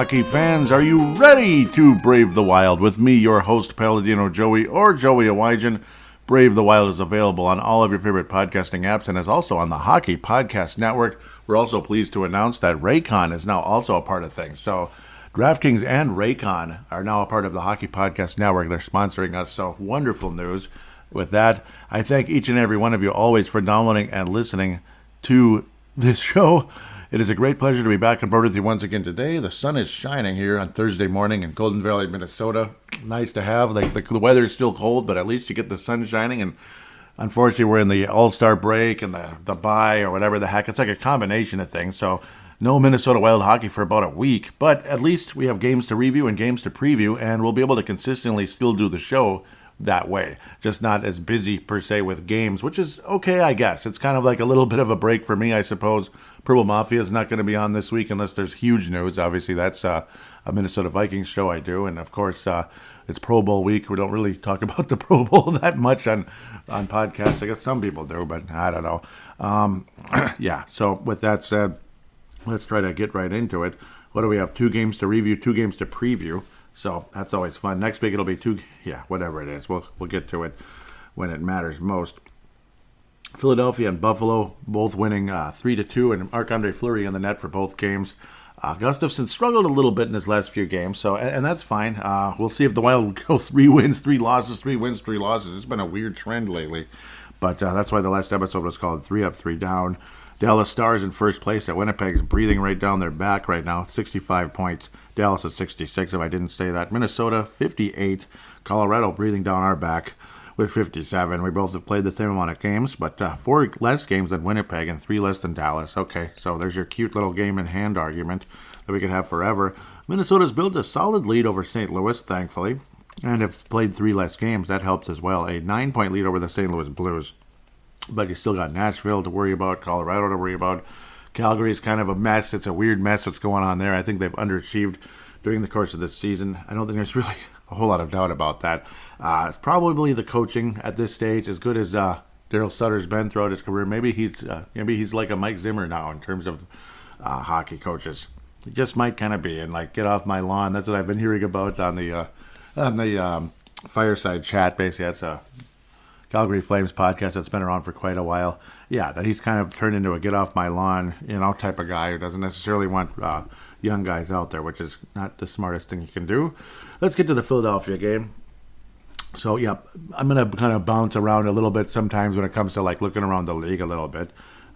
hockey fans, are you ready to brave the wild with me, your host, Paladino Joey, or Joey Awajan? Brave the Wild is available on all of your favorite podcasting apps and is also on the Hockey Podcast Network. We're also pleased to announce that Raycon is now also a part of things. So DraftKings and Raycon are now a part of the Hockey Podcast Network. They're sponsoring us, so wonderful news. With that, I thank each and every one of you always for downloading and listening to this show. It is a great pleasure to be back on board with you once again today. The sun is shining here on Thursday morning in Golden Valley, Minnesota. Nice to have. The weather is still cold, but at least you get the sun shining. And unfortunately, we're in the All-Star break and the bye or whatever the heck. It's like a combination of things. So no Minnesota Wild hockey for about a week. But at least we have games to review and games to preview, and we'll be able to consistently still do the show that way. Just not as busy per se with games, which is okay, I guess. It's kind of like a little bit of a break for me, I suppose. Purple Mafia is not going to be on this week unless there's huge news. Obviously, that's a Minnesota Vikings show I do. And of course, it's Pro Bowl week. We don't really talk about the Pro Bowl that much on podcasts. I guess some people do, but I don't know. Yeah, so with that said, let's try to get right into it. What do we have? 2 games to review, 2 games to preview. So that's always fun. Next week it'll be 2, whatever it is. We'll get to it when it matters most. Philadelphia and Buffalo both winning 3-2, and Marc-Andre Fleury in the net for both games. Gustafsson struggled a little bit in his last few games, so and that's fine. We'll see if the Wild go 3 wins, 3 losses, 3 wins, 3 losses. It's been a weird trend lately, but that's why the last episode was called 3 Up, 3 Down. Dallas Stars in first place at Winnipeg's breathing right down their back right now. 65 points. Dallas at 66, if I didn't say that. Minnesota, 58. Colorado breathing down our back with 57. We both have played the same amount of games, but 4 less games than Winnipeg and 3 less than Dallas. Okay, so there's your cute little game in hand argument that we could have forever. Minnesota's built a solid lead over St. Louis, thankfully, and have played 3 less games. That helps as well. A 9-point lead over the St. Louis Blues. But you still got Nashville to worry about, Colorado to worry about. Calgary's kind of a mess. It's a weird mess what's going on there. I think they've underachieved during the course of this season. I don't think there's really a whole lot of doubt about that. It's probably the coaching at this stage, as good as Daryl Sutter's been throughout his career. Maybe he's like a Mike Zimmer now in terms of hockey coaches. He just might kind of be, and like, get off my lawn. That's what I've been hearing about on the fireside chat. Basically, that's a Calgary Flames podcast that's been around for quite a while. Yeah, that he's kind of turned into a get off my lawn, type of guy who doesn't necessarily want young guys out there, which is not the smartest thing you can do. Let's get to the Philadelphia game. So, yeah, I'm going to kind of bounce around a little bit sometimes when it comes to like looking around the league a little bit.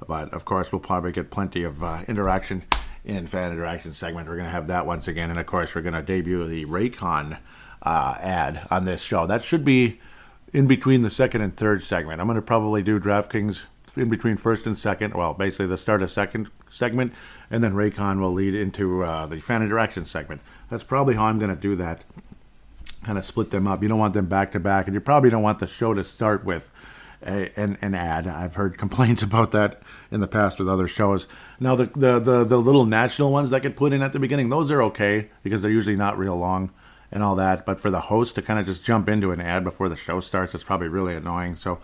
But, of course, we'll probably get plenty of interaction in fan interaction segment. We're going to have that once again. And, of course, we're going to debut the Raycon ad on this show. That should be in between the second and third segment. I'm going to probably do DraftKings in between first and second. Well, basically the start of second segment, and then Raycon will lead into the fan interaction segment. That's probably how I'm going to do that. Kind of split them up. You don't want them back to back, and you probably don't want the show to start with an ad. I've heard complaints about that in the past with other shows. Now the little national ones that get put in at the beginning, those are okay because they're usually not real long and all that, but for the host to kind of just jump into an ad before the show starts, it's probably really annoying. So,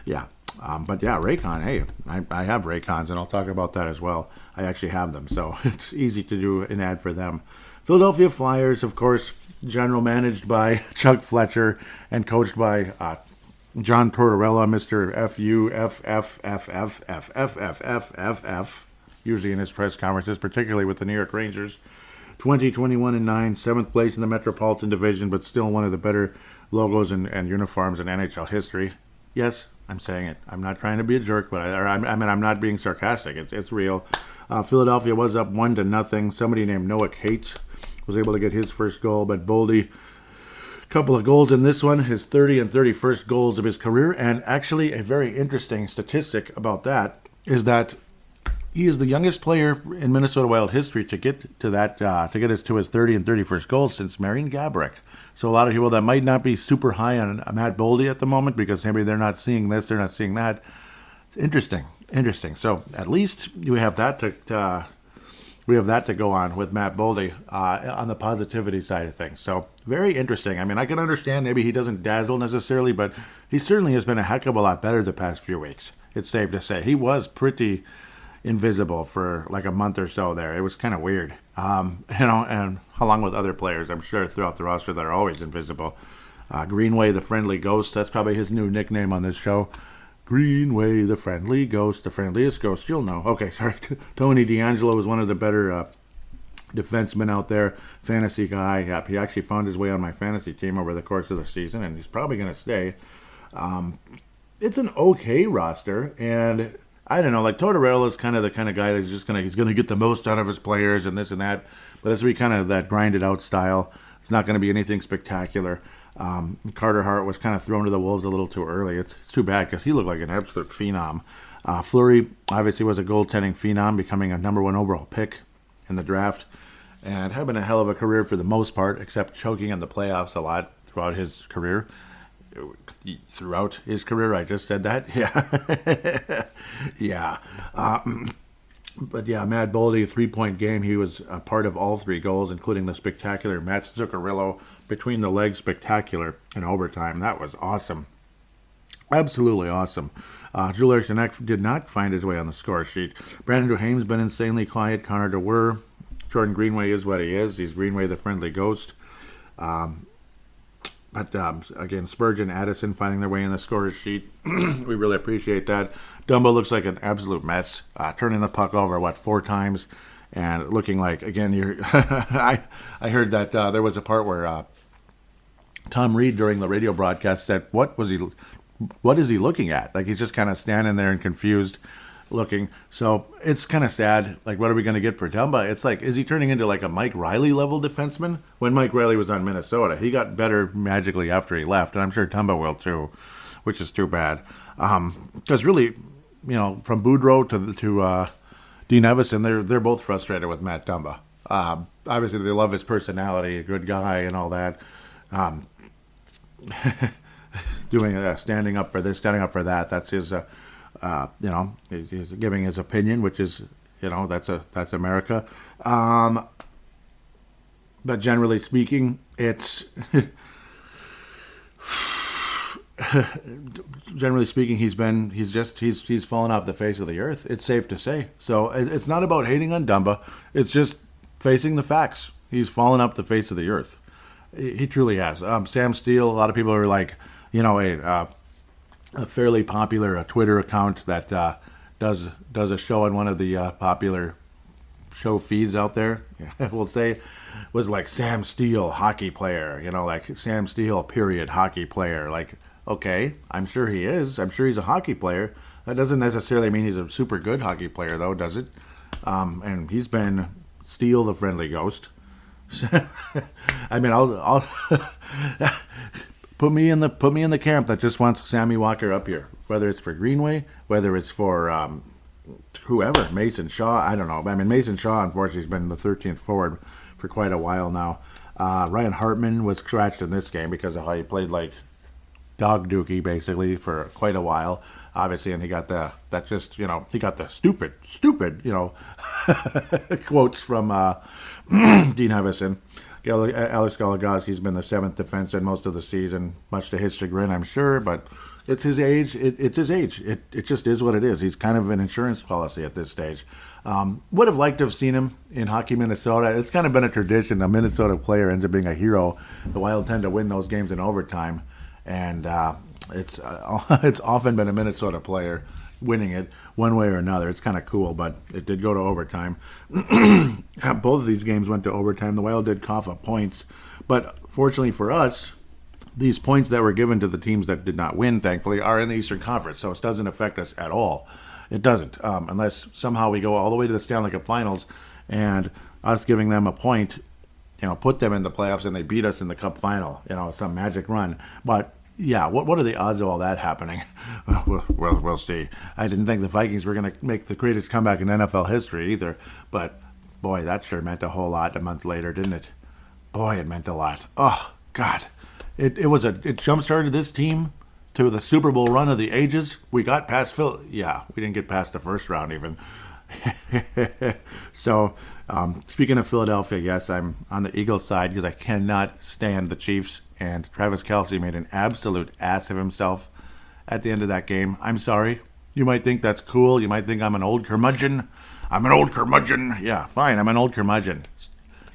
yeah. But yeah, Raycon, hey, I have Raycons, and I'll talk about that as well. I actually have them, so it's easy to do an ad for them. Philadelphia Flyers, of course, general managed by Chuck Fletcher and coached by John Tortorella, Mr. FUFFFFFFFFFF, usually in his press conferences, particularly with the New York Rangers. 20-21-9, 7th place in the Metropolitan Division, but still one of the better logos and uniforms in NHL history. Yes, I'm saying it. I'm not trying to be a jerk, but I'm not being sarcastic. It's real. Philadelphia was up 1-0. Somebody named Noah Cates was able to get his first goal, but Boldy, a couple of goals in this one, his 30 and 31st goals of his career, and actually a very interesting statistic about that is that he is the youngest player in Minnesota Wild history to get to that, to get to his 30 and 31st goals since Marian Gaborik. So a lot of people that might not be super high on Matt Boldy at the moment because maybe they're not seeing this, they're not seeing that. It's interesting. So at least you have that to go on with Matt Boldy on the positivity side of things. So very interesting. I mean, I can understand maybe he doesn't dazzle necessarily, but he certainly has been a heck of a lot better the past few weeks. It's safe to say he was pretty invisible for like a month or so there. It was kind of weird. And along with other players, I'm sure, throughout the roster that are always invisible. Greenway, the friendly ghost, that's probably his new nickname on this show. Greenway, the friendly ghost, the friendliest ghost you'll know. Okay, sorry. Tony D'Angelo was one of the better defensemen out there. Fantasy guy. Yep, he actually found his way on my fantasy team over the course of the season, and he's probably going to stay. It's an okay roster, and I don't know, like Tortorella is kind of the kind of guy that's just he's gonna get the most out of his players and this and that, but it's be kind of that grinded out style. It's not going to be anything spectacular. Carter Hart was kind of thrown to the wolves a little too early. It's too bad because he looked like an absolute phenom. Fleury obviously was a goaltending phenom, becoming a number 1 overall pick in the draft, and having a hell of a career for the most part, except choking in the playoffs a lot throughout his career. I just said that. Yeah. Yeah. But yeah, Matt Boldy, 3-point game. He was a part of all 3 goals, including the spectacular Matt Zuccarello between the legs spectacular in overtime. That was awesome. Absolutely awesome. Joel Eriksson did not find his way on the score sheet. Brandon Duhaime's been insanely quiet. Connor DeWer. Jordan Greenway is what he is. He's Greenway, the friendly ghost. But again, Spurgeon, Addison finding their way in the scorer's sheet. We really appreciate that. Dumbo looks like an absolute mess, turning the puck over, 4 times, and looking like, again, I heard that there was a part where Tom Reed during the radio broadcast said, what is he looking at? Like, he's just kind of standing there and confused looking. So it's kind of sad. Like, what are we going to get for Dumba? It's like, is he turning into like a Mike Riley level defenseman? When Mike Riley was on Minnesota, he got better magically after he left, and I'm sure Dumba will too, which is too bad. Because really, from Boudreaux to Dean Evison, they're both frustrated with Matt Dumba. Obviously, they love his personality, a good guy, and all that. Standing up for this, standing up for that. That's his. He's giving his opinion, which is, that's America. But generally speaking, it's he's fallen off the face of the earth. It's safe to say. So it's not about hating on Dumba. It's just facing the facts. He's fallen off the face of the earth. He truly has. Sam Steele. A lot of people are like, a fairly popular Twitter account that does a show on one of the popular show feeds out there. We'll say was like Sam Steele hockey player, like Sam Steele period hockey player. Like, okay, I'm sure he is. I'm sure he's a hockey player. That doesn't necessarily mean he's a super good hockey player, though, does it? And he's been Steele the friendly ghost. I mean, I'll Put me in the camp that just wants Sammy Walker up here, whether it's for Greenway, whether it's for whoever, Mason Shaw. I don't know. I mean, Mason Shaw, unfortunately, has been the 13th forward for quite a while now. Ryan Hartman was scratched in this game because of how he played like dog dookie basically for quite a while, obviously, and he got the stupid quotes from Dean Evison. Alex Goligoski's been the 7th defenseman most of the season, much to his chagrin, I'm sure, but it's his age. It's his age. It just is what it is. He's kind of an insurance policy at this stage. Would have liked to have seen him in Hockey Minnesota. It's kind of been a tradition. A Minnesota player ends up being a hero. The Wild tend to win those games in overtime, and it's often been a Minnesota player winning it one way or another. It's kind of cool, but it did go to overtime. Both of these games went to overtime. The Wild did cough up points, but fortunately for us, these points that were given to the teams that did not win, thankfully, are in the Eastern Conference, so it doesn't affect us at all. It doesn't, unless somehow we go all the way to the Stanley Cup Finals, and us giving them a point, put them in the playoffs, and they beat us in the Cup Final, some magic run. But yeah, what are the odds of all that happening? We'll see. I didn't think the Vikings were going to make the greatest comeback in NFL history either, but boy, that sure meant a whole lot a month later, didn't it? Boy, it meant a lot. Oh, God. It jump-started this team to the Super Bowl run of the ages. We got past Phil. Yeah, we didn't get past the first round even. So, speaking of Philadelphia, yes, I'm on the Eagles side because I cannot stand the Chiefs. And Travis Kelce made an absolute ass of himself at the end of that game. I'm sorry. You might think that's cool. You might think I'm an old curmudgeon. I'm an old curmudgeon. Yeah, fine. I'm an old curmudgeon.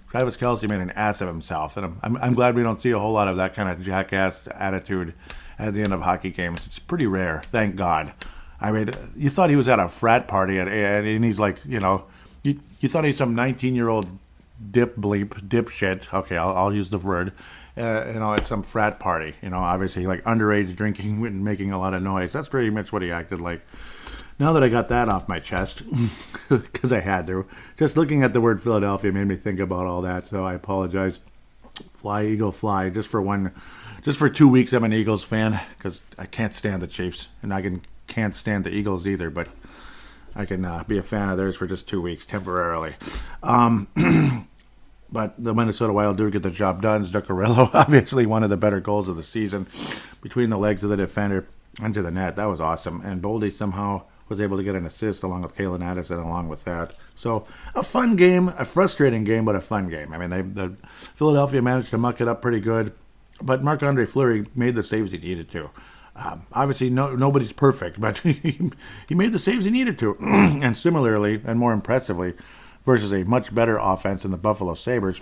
Travis Kelce made an ass of himself, and I'm glad we don't see a whole lot of that kind of jackass attitude at the end of hockey games. It's pretty rare, thank God. I mean, you thought he was at a frat party, and he's like, you thought he's some 19-year-old dipshit. Okay, I'll use the word. At some frat party. Obviously, like underage drinking and making a lot of noise. That's pretty much what he acted like. Now that I got that off my chest, because I had to, just looking at the word Philadelphia made me think about all that. So I apologize. Fly, Eagle, fly. Just for 2 weeks, I'm an Eagles fan because I can't stand the Chiefs, and I can't stand the Eagles either. But I can be a fan of theirs for just 2 weeks temporarily. But the Minnesota Wild do get the job done. Zuccarello, obviously one of the better goals of the season, between the legs of the defender into the net. That was awesome. And Boldy somehow was able to get an assist along with Kalen Addison along with that. So a fun game, a frustrating game, but a fun game. I mean, the Philadelphia managed to muck it up pretty good, but Marc-Andre Fleury made the saves he needed to. Obviously, nobody's perfect, but he made the saves he needed to. And similarly, and more impressively, versus a much better offense in the Buffalo Sabres,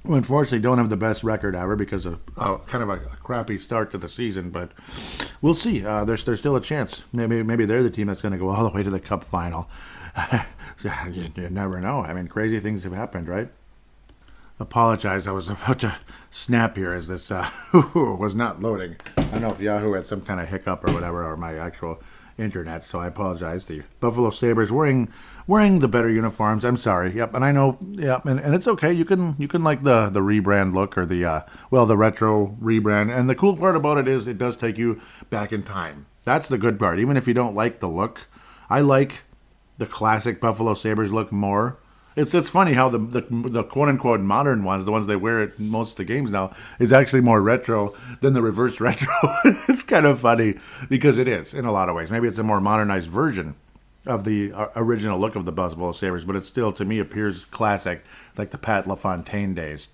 who unfortunately don't have the best record ever because of kind of a crappy start to the season. But we'll see. There's still a chance. Maybe they're the team that's going to go all the way to the Cup final. You never know. I mean, crazy things have happened, right? Apologize. I was about to snap here as this was not loading. I don't know if Yahoo had some kind of hiccup or whatever, or my actual internet, so I apologize. The Buffalo Sabres wearing the better uniforms. I'm sorry. Yep, and I know. Yep, and it's okay. You can like the rebrand look or the retro rebrand. And the cool part about it is it does take you back in time. That's the good part. Even if you don't like the look, I like the classic Buffalo Sabres look more. It's funny how the quote unquote modern ones, the ones they wear at most of the games now, is actually more retro than the reverse retro. It's kind of funny because it is in a lot of ways. Maybe it's a more modernized version of the original look of the Buffalo Sabres, but it still to me appears classic, like the Pat LaFontaine days.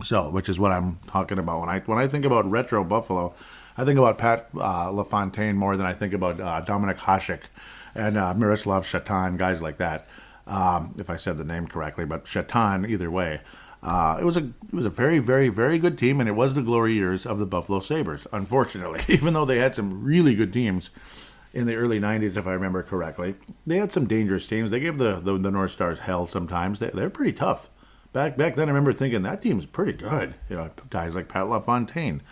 So, which is what I'm talking about when I think about retro Buffalo. I think about Pat LaFontaine more than I think about Dominik Hasek and Miroslav Shatan, guys like that. If I said the name correctly, but Shatan, either way. It was a very, very, very good team, and it was the glory years of the Buffalo Sabres, unfortunately. Even though they had some really good teams in the early 90s, if I remember correctly. They had some dangerous teams. They gave the North Stars hell sometimes. They're pretty tough. Back then, I remember thinking that team's pretty good. Guys like Pat LaFontaine,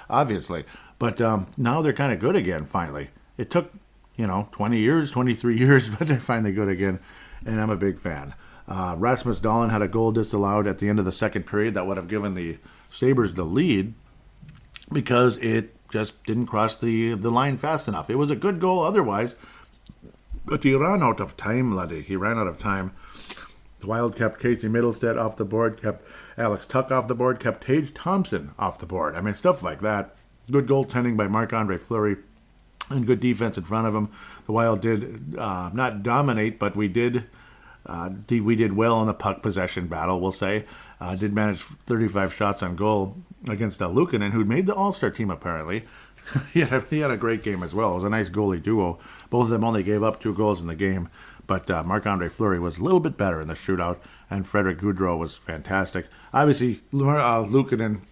obviously. But now they're kind of good again, finally. It took, 20 years, 23 years, but they're finally good again. And I'm a big fan. Rasmus Dahlin had a goal disallowed at the end of the second period that would have given the Sabres the lead because it just didn't cross the line fast enough. It was a good goal otherwise, but he ran out of time, laddie. He ran out of time. The Wild kept Casey Middlestead off the board, kept Alex Tuck off the board, kept Tage Thompson off the board. I mean, stuff like that. Good goaltending by Marc-Andre Fleury. And good defense in front of him. The Wild did not dominate, but we did well in the puck possession battle, we'll say. Did manage 35 shots on goal against Luukkonen, who'd made the All-Star team, apparently. he had a great game as well. It was a nice goalie duo. Both of them only gave up 2 goals in the game, but Marc-Andre Fleury was a little bit better in the shootout, and Frederick Gaudreau was fantastic. Obviously, Luukkonen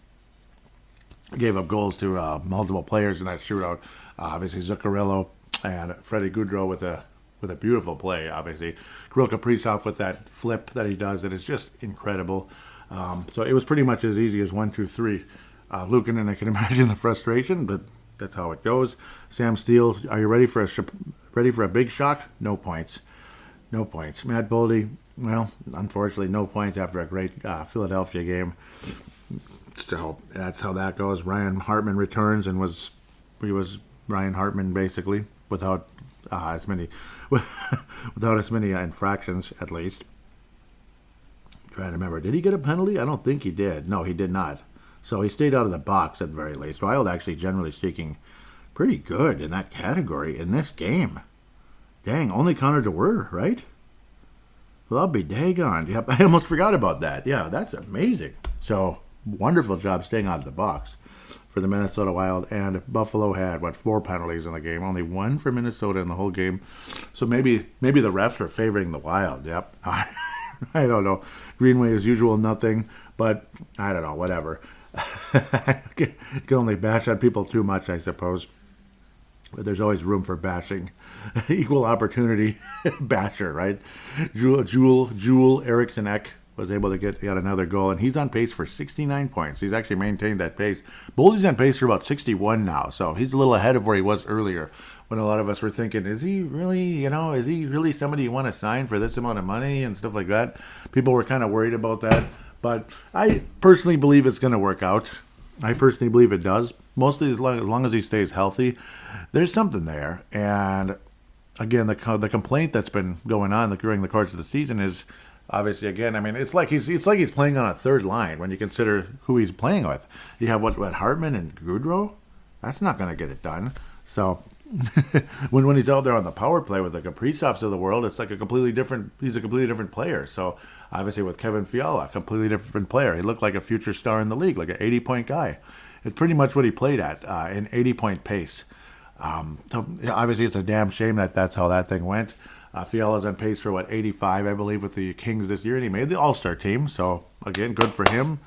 gave up goals to multiple players in that shootout. Obviously, Zuccarello and Freddie Gaudreau with a beautiful play, obviously. Kirill Kaprizov with that flip that he does, it is just incredible. So it was pretty much as easy as 1, 2, 3. Luukkonen, I can imagine the frustration, but that's how it goes. Sam Steele, are you ready for a big shock? No points. No points. Matt Boldy, well, unfortunately, no points after a great Philadelphia game. So that's how that goes. Ryan Hartman returns and was Ryan Hartman basically without as many infractions at least. I'm trying to remember, did he get a penalty? I don't think he did. No, he did not. So he stayed out of the box at the very least. Wild actually, generally speaking, pretty good in that category in this game. Dang, only Connor DeWer, right? Well, I'll be daggone. Yep, I almost forgot about that. Yeah, that's amazing. So wonderful job staying out of the box for the Minnesota Wild, and Buffalo had 4 penalties in the game, only 1 for Minnesota in the whole game. So maybe the refs are favoring the Wild. Yep. I don't know. Greenway as usual, nothing, but I don't know, whatever. You can only bash on people too much, I suppose. But there's always room for bashing. Equal opportunity basher, right? Jewel Eriksson Ek was able to get yet another goal, and he's on pace for 69 points. He's actually maintained that pace. Boldy's on pace for about 61 now, so he's a little ahead of where he was earlier, when a lot of us were thinking, is he really somebody you want to sign for this amount of money and stuff like that? People were kind of worried about that, but I personally believe it's going to work out. I personally believe it does, mostly as long as he stays healthy. There's something there, and again, the complaint that's been going on during the course of the season is, obviously, again, I mean, it's like he's playing on a third line when you consider who he's playing with. You have what Hartman and Gaudreau? That's not going to get it done. So when he's out there on the power play with the Kaprizovs of the world, it's like he's a completely different player. So obviously with Kevin Fiala, a completely different player. He looked like a future star in the league, like an 80-point guy. It's pretty much what he played at, an 80-point pace. So obviously it's a damn shame that's how that thing went. Fiala's on pace for 85, I believe, with the Kings this year, and he made the All-Star team. So again, good for him.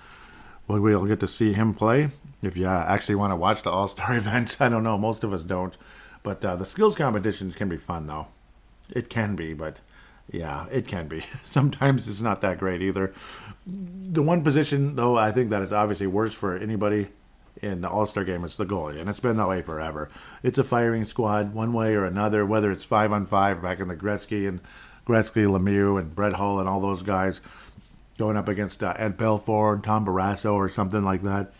We'll get to see him play. If you actually want to watch the All-Star events, I don't know. Most of us don't. But the skills competitions can be fun, though. It can be, but yeah, it can be. Sometimes it's not that great either. The one position, though, I think that is obviously worse for anybody in the All-Star game is the goalie, and it's been that way forever. It's a firing squad one way or another, whether it's 5-on-5 back in the Gretzky, Lemieux, and Brett Hull and all those guys going up against Ed Belfour and Tom Barrasso or something like that.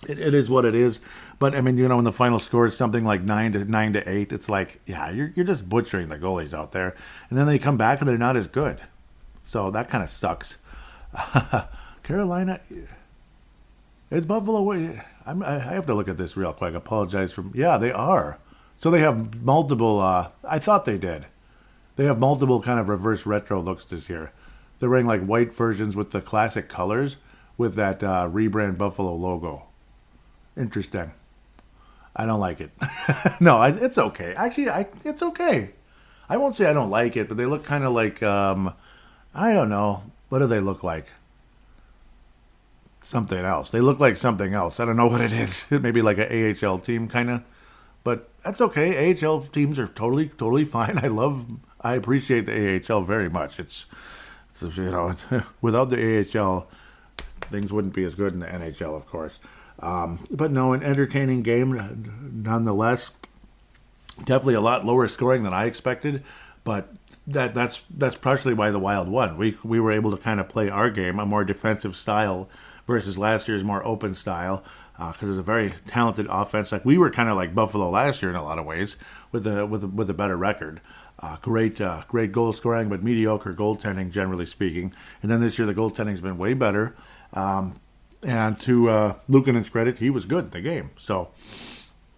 It is what it is. But, I mean, when the final score is something like 9-8, it's like, yeah, you're just butchering the goalies out there. And then they come back and they're not as good. So that kind of sucks. Carolina, is Buffalo? I have to look at this real quick. Apologize for. Yeah, they are. So they have multiple. I thought they did. They have multiple kind of reverse retro looks this year. They're wearing like white versions with the classic colors with that rebrand Buffalo logo. Interesting. I don't like it. No, it's okay. Actually, it's okay. I won't say I don't like it, but they look kind of like I don't know. What do they look like? Something else. They look like something else. I don't know what it is. Maybe like an AHL team kind of. But that's okay. AHL teams are totally fine. I appreciate the AHL very much. It's without the AHL, things wouldn't be as good in the NHL, of course. But no, an entertaining game nonetheless. Definitely a lot lower scoring than I expected, but that's partially why the Wild won. We were able to kind of play our game, a more defensive style versus last year's more open style, because it's a very talented offense. Like we were kind of like Buffalo last year in a lot of ways, with a better record. Great goal scoring, but mediocre goaltending generally speaking. And then this year the goaltending's been way better. And to Luukkonen's credit, he was good in the game. So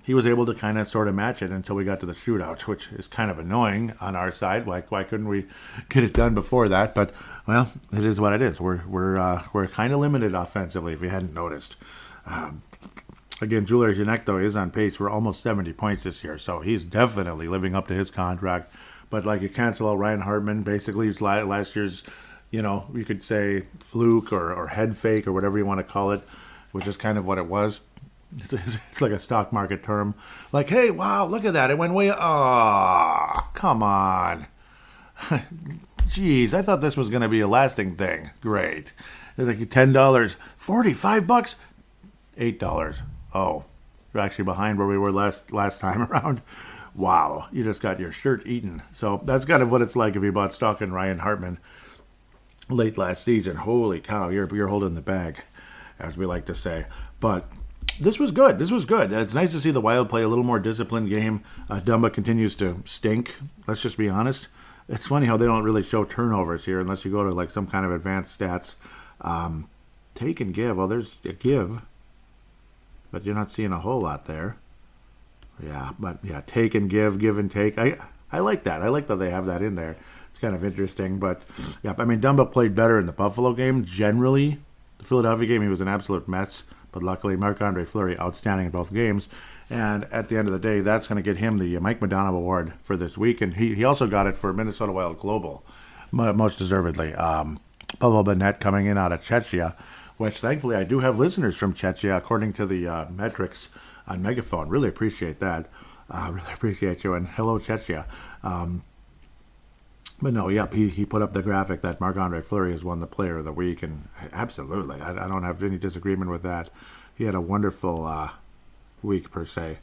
he was able to kind of sort of match it until we got to the shootout, which is kind of annoying on our side. Why couldn't we get it done before that? But well, it is what it is. We're kind of limited offensively, if you hadn't noticed. Again, Julius Janek, though, is on pace for almost 70 points this year, so he's definitely living up to his contract. But like you cancel out Ryan Hartman, basically it's last year's, you could say fluke or head fake or whatever you want to call it, which is kind of what it was. It's like a stock market term. Like, hey, wow, look at that. It went way... Oh, come on. Jeez, I thought this was going to be a lasting thing. Great. It's like $10, $45, $8. Oh, we're actually behind where we were last time around. Wow, you just got your shirt eaten. So that's kind of what it's like if you bought stock in Ryan Hartman late last season. Holy cow, you're holding the bag, as we like to say. But this was good. It's nice to see the Wild play a little more disciplined game. Dumba continues to stink. Let's just be honest. It's funny how they don't really show turnovers here unless you go to like some kind of advanced stats. Take and give. Well, there's a give, but you're not seeing a whole lot there. Yeah, but yeah, take and give and take. I like that. I like that they have that in there. It's kind of interesting. But yeah, I mean, Dumba played better in the Buffalo game. Generally, the Philadelphia game, he was an absolute mess. But luckily, Marc-Andre Fleury, outstanding in both games. And at the end of the day, that's going to get him the Mike Madonna Award for this week. And he also got it for Minnesota Wild Global, most deservedly. Pavel Bennett coming in out of Czechia, which thankfully I do have listeners from Czechia, according to the metrics on Megaphone. Really appreciate that. Really appreciate you. And hello, Czechia. But no, yep, he put up the graphic that Marc-Andre Fleury has won the Player of the Week, and absolutely, I don't have any disagreement with that. He had a wonderful week, per se.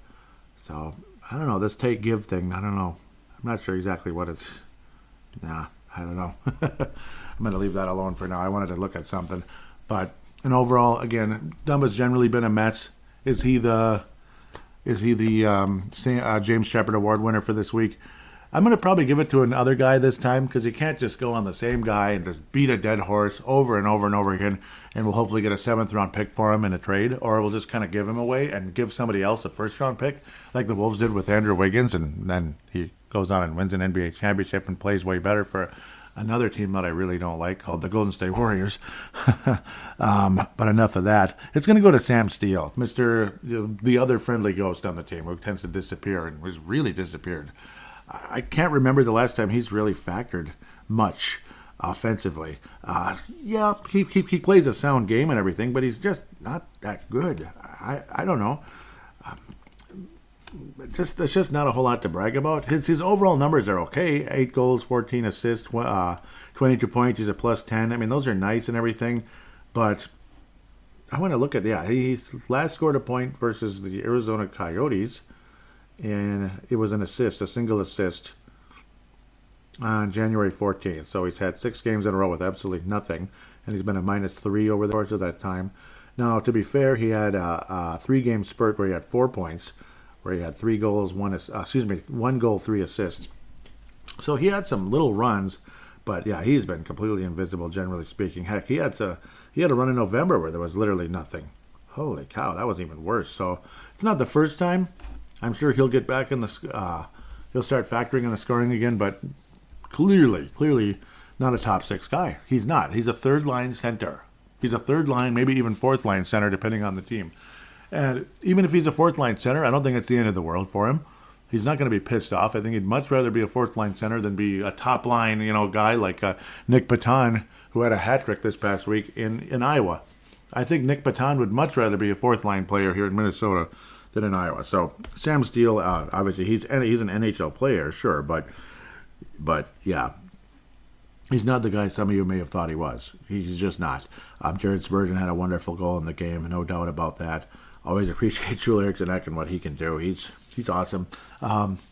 So, I don't know, this take-give thing, I don't know. I'm not sure exactly what it's... Nah, I don't know. I'm going to leave that alone for now. I wanted to look at something. But, and overall, again, Dumba's generally been a mess. Is he the James Shepard Award winner for this week? I'm going to probably give it to another guy this time, because you can't just go on the same guy and just beat a dead horse over and over and over again, and we'll hopefully get a 7th-round pick for him in a trade, or we'll just kind of give him away and give somebody else a 1st-round pick, like the Wolves did with Andrew Wiggins, and then he goes on and wins an NBA championship and plays way better for another team that I really don't like, called the Golden State Warriors. But enough of that. It's going to go to Sam Steele, the other friendly ghost on the team who tends to disappear and was really disappeared. I can't remember the last time he's really factored much offensively. Yeah, he plays a sound game and everything, but he's just not that good. I don't know. There's just not a whole lot to brag about. His overall numbers are okay. 8 goals, 14 assists, 22 points. He's a +10. I mean, those are nice and everything, but I want to look at, he last scored a point versus the Arizona Coyotes, and it was an assist, a single assist, on January 14th. So he's had 6 games in a row with absolutely nothing, and he's been a -3 over the course of that time. Now, to be fair, he had a 3-game spurt where he had 4 points, where he had 3 goals, 1 goal, 3 assists. So he had some little runs, but yeah, he's been completely invisible, generally speaking. Heck, he had a run in November where there was literally nothing. Holy cow, that was even worse. So it's not the first time. I'm sure he'll get back in he'll start factoring in the scoring again, but clearly not a top 6 guy. He's not. He's a 3rd-line center. He's a 3rd-line, maybe even 4th-line center, depending on the team. And even if he's a 4th-line center, I don't think it's the end of the world for him. He's not going to be pissed off. I think he'd much rather be a 4th-line center than be a top-line, guy like Nick Paton, who had a hat-trick this past week in Iowa. I think Nick Paton would much rather be a 4th-line player here in Minnesota than in Iowa. So Sam Steele, obviously he's an NHL player, sure, but yeah, he's not the guy some of you may have thought he was. He's just not. Jared Spurgeon had a wonderful goal in the game, no doubt about that. Always appreciate Joel Eriksson and what he can do. He's awesome.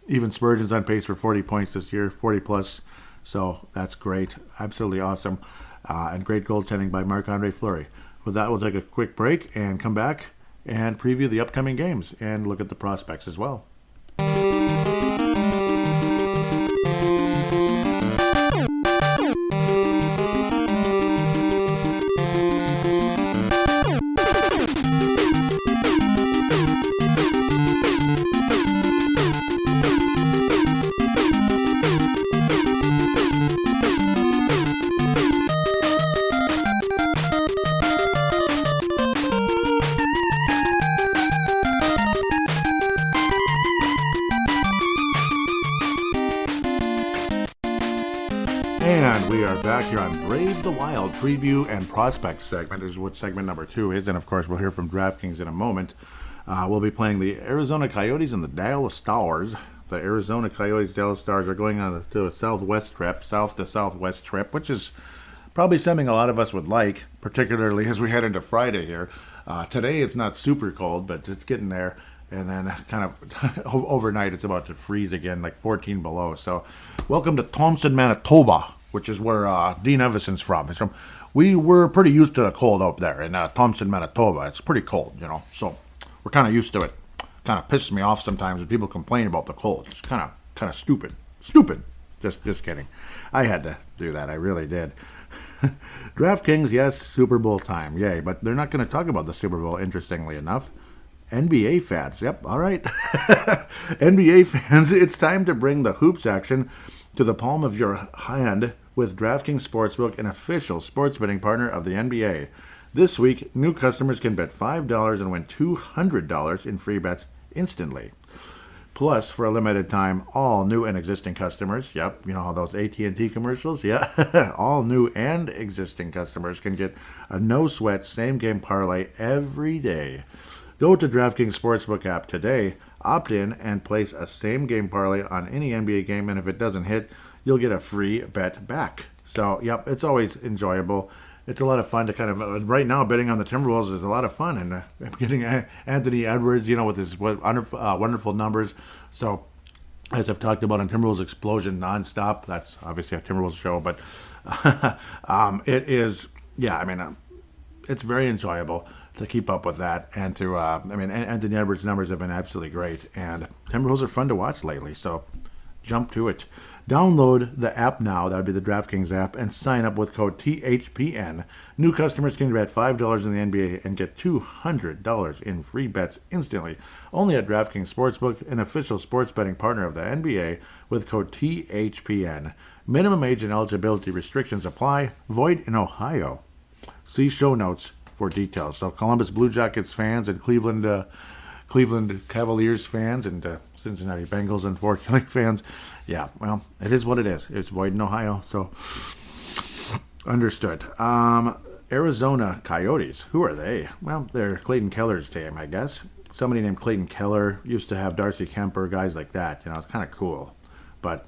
Even Spurgeon's on pace for 40 points this year, 40 plus. So that's great, absolutely awesome, and great goaltending by Marc-Andre Fleury. With that, we'll take a quick break and come back and preview the upcoming games and look at the prospects as well. And we are back here on Brave the Wild preview and prospect segment, is what segment number 2 is. And of course, we'll hear from DraftKings in a moment. We'll be playing the Arizona Coyotes and the Dallas Stars. The Arizona Coyotes, Dallas Stars are going on to a south to southwest trip, which is probably something a lot of us would like, particularly as we head into Friday here. Today it's not super cold, but it's getting there. And then kind of overnight it's about to freeze again, like 14 below. So welcome to Thompson, Manitoba, which is where Dean Evason's from. He's from. We were pretty used to the cold up there in Thompson, Manitoba. It's pretty cold, so we're kind of used to it. Kind of pisses me off sometimes when people complain about the cold. It's kind of stupid. Just kidding. I had to do that. I really did. DraftKings, yes, Super Bowl time. Yay. But they're not going to talk about the Super Bowl, interestingly enough. NBA fans. Yep, all right. NBA fans, it's time to bring the hoops action to the palm of your hand with DraftKings Sportsbook, an official sports betting partner of the NBA. This week, new customers can bet $5 and win $200 in free bets instantly. Plus, for a limited time, all new and existing customers, yep, you know all those AT&T commercials? Yeah, all new and existing customers can get a no-sweat same-game parlay every day. Go to DraftKings Sportsbook app today, opt in, and place a same-game parlay on any NBA game, and if it doesn't hit, you'll get a free bet back. So, yep, it's always enjoyable. It's a lot of fun to kind of, right now, betting on the Timberwolves is a lot of fun, and getting Anthony Edwards, with his wonderful numbers. So, as I've talked about on Timberwolves Explosion nonstop, that's obviously a Timberwolves show, but it is, it's very enjoyable to keep up with that, and to, Anthony Edwards' numbers have been absolutely great, and Timberwolves are fun to watch lately, so jump to it. Download the app now, that would be the DraftKings app, and sign up with code THPN. New customers can bet $5 in the NBA and get $200 in free bets instantly. Only at DraftKings Sportsbook, an official sports betting partner of the NBA, with code THPN. Minimum age and eligibility restrictions apply. Void in Ohio. See show notes for details. So Columbus Blue Jackets fans and Cleveland Cavaliers fans and Cincinnati Bengals, unfortunately, fans. Yeah, well, it is what it is. It's void in Ohio, so understood. Arizona Coyotes, who are they? Well, they're Clayton Keller's team, I guess. Somebody named Clayton Keller used to have Darcy Kemper, guys like that. It's kind of cool. But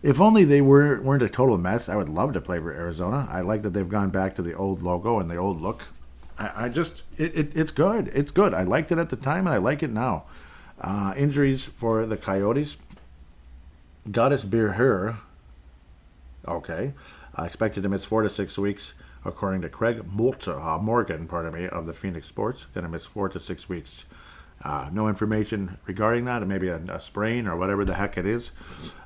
if only they weren't a total mess, I would love to play for Arizona. I like that they've gone back to the old logo and the old look. It's good. It's good. I liked it at the time, and I like it now. Injuries for the Coyotes. Goddess Beer, okay, expected to miss 4 to 6 weeks, according to Craig Morgan, of the Phoenix Sports. Going to miss 4 to 6 weeks. No information regarding that, maybe a sprain or whatever the heck it is.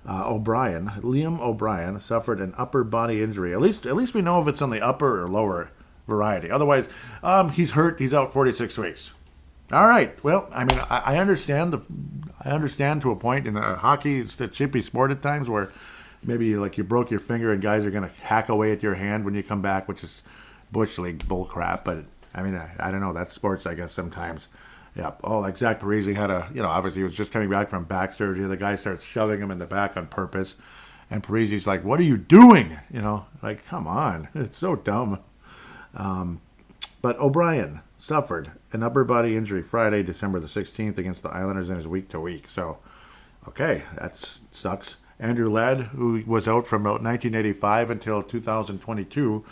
Liam O'Brien suffered an upper body injury. At least we know if it's on the upper or lower variety. Otherwise, he's hurt. He's out 46 weeks. All right. Well, I understand to a point in hockey. It's a chippy sport at times where maybe like you broke your finger and guys are going to hack away at your hand when you come back, which is bush league bull crap. But I don't know. That's sports, I guess, sometimes. Yeah. Oh, like Zach Parise had obviously he was just coming back from back surgery. The guy starts shoving him in the back on purpose, and Parise's like, "What are you doing?" Like, come on, it's so dumb. But O'Brien suffered an upper body injury Friday, December the 16th against the Islanders in his week-to-week. So, okay, that sucks. Andrew Ladd, who was out from about 1985 until 2022,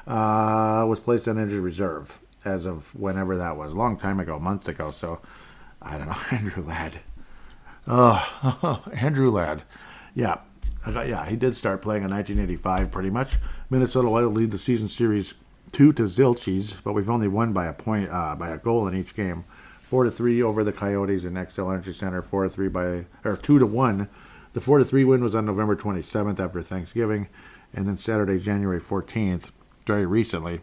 was placed on injured reserve as of whenever that was. A long time ago, months ago. So, I don't know. Andrew Ladd. Andrew Ladd. Yeah, he did start playing in 1985 pretty much. Minnesota Wild lead the season series 2-0, but we've only won by a goal in each game. 4-3 over the Coyotes in XL Energy Center. 2-1. The 4-3 win was on November 27th after Thanksgiving, and then Saturday, January 14th, very recently,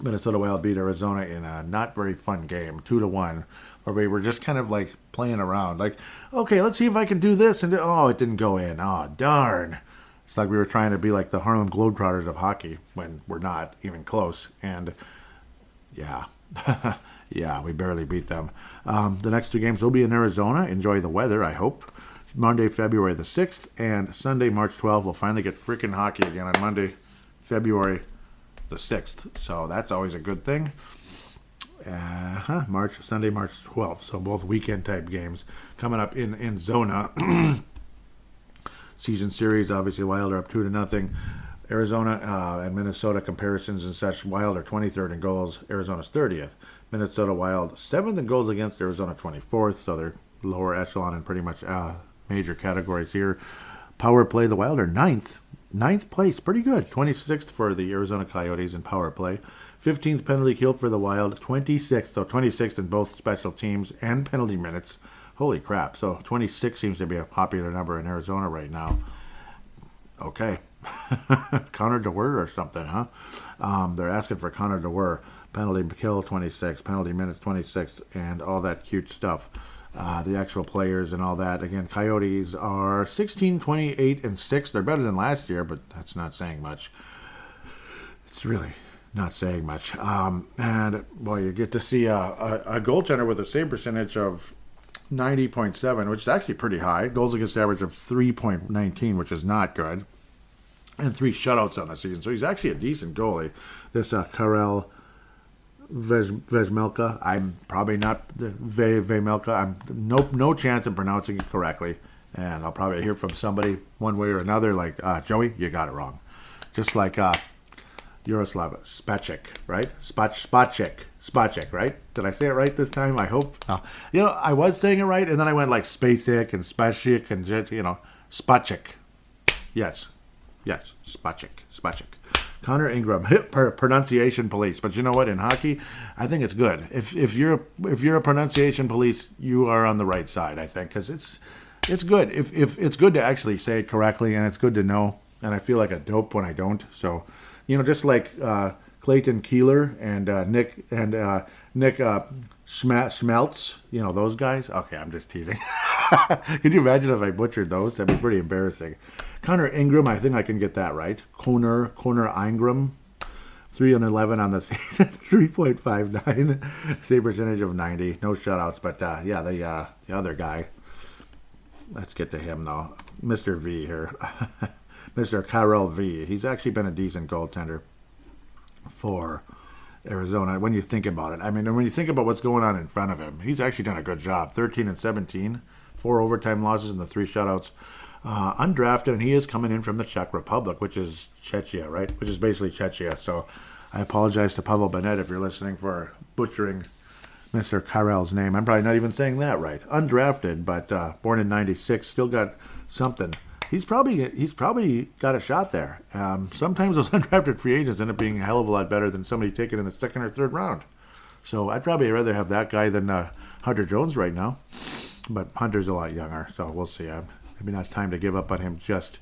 Minnesota Wild beat Arizona in a not very fun game, 2-1, where we were just kind of like playing around, like, okay, let's see if I can do this, and it didn't go in. Oh, darn. It's like we were trying to be like the Harlem Globetrotters of hockey when we're not even close. And, yeah, we barely beat them. The next 2 games will be in Arizona. Enjoy the weather, I hope. Monday, February the 6th, and Sunday, March 12th. We'll finally get freaking hockey again on Monday, February the 6th. So that's always a good thing. Sunday, March 12th. So both weekend-type games coming up in Zona. Season series, obviously Wild are up 2-0. Arizona and Minnesota comparisons and such. Wild are 23rd in goals. Arizona's 30th. Minnesota Wild 7th in goals against. Arizona 24th. So they're lower echelon in pretty much major categories here. Power play, the Wild are 9th. 9th place, pretty good. 26th for the Arizona Coyotes in power play. 15th penalty kill for the Wild. 26th, so 26th in both special teams and penalty minutes. Holy crap. So 26 seems to be a popular number in Arizona right now. Okay. Connor DeWer or something, huh? They're asking for Connor DeWer. Penalty kill 26, penalty minutes 26, and all that cute stuff. The actual players and all that. Again, Coyotes are 16, 28, and 6. They're better than last year, but that's not saying much. It's really not saying much. And boy, you get to see a goaltender with a save percentage of 90.7, which is actually pretty high. Goals against average of 3.19, which is not good. And 3 shutouts on the season. So he's actually a decent goalie. This Karel Vezmelka. I'm probably not Vemelka. I'm no chance of pronouncing it correctly. And I'll probably hear from somebody one way or another like, Joey, you got it wrong. Just like Yaroslav Spacek, right? Spacek, right? Did I say it right this time? I hope. I was saying it right, and then I went like Spacek and Spacek and, Spacek. Yes, Spacek. Connor Ingram, pronunciation police. But you know what? In hockey, I think it's good. If you're a pronunciation police, you are on the right side. I think because it's good. If it's good to actually say it correctly, and it's good to know. And I feel like a dope when I don't. So, just like Clayton Keeler and Nick Schmeltz, those guys. Okay, I'm just teasing. Can you imagine if I butchered those? That'd be pretty embarrassing. Connor Ingram, I think I can get that right. Connor Ingram, 3-11 on the season, 3.59, save percentage of 90, no shutouts. But the other guy. Let's get to him though, Mr. V here. Mr. Karel V. He's actually been a decent goaltender for Arizona when you think about it. I mean, when you think about what's going on in front of him, he's actually done a good job. 13-17, 4 overtime losses and the 3 shutouts. Undrafted, and he is coming in from the Czech Republic, which is Czechia, right? Which is basically Czechia. So I apologize to Pavel Bennett if you're listening for butchering Mr. Karel's name. I'm probably not even saying that right. Undrafted, but born in 96, still got something. He's probably got a shot there. Sometimes those undrafted free agents end up being a hell of a lot better than somebody taken in the 2nd or 3rd round. So I'd probably rather have that guy than Hunter Jones right now. But Hunter's a lot younger, so we'll see. Maybe not time to give up on him just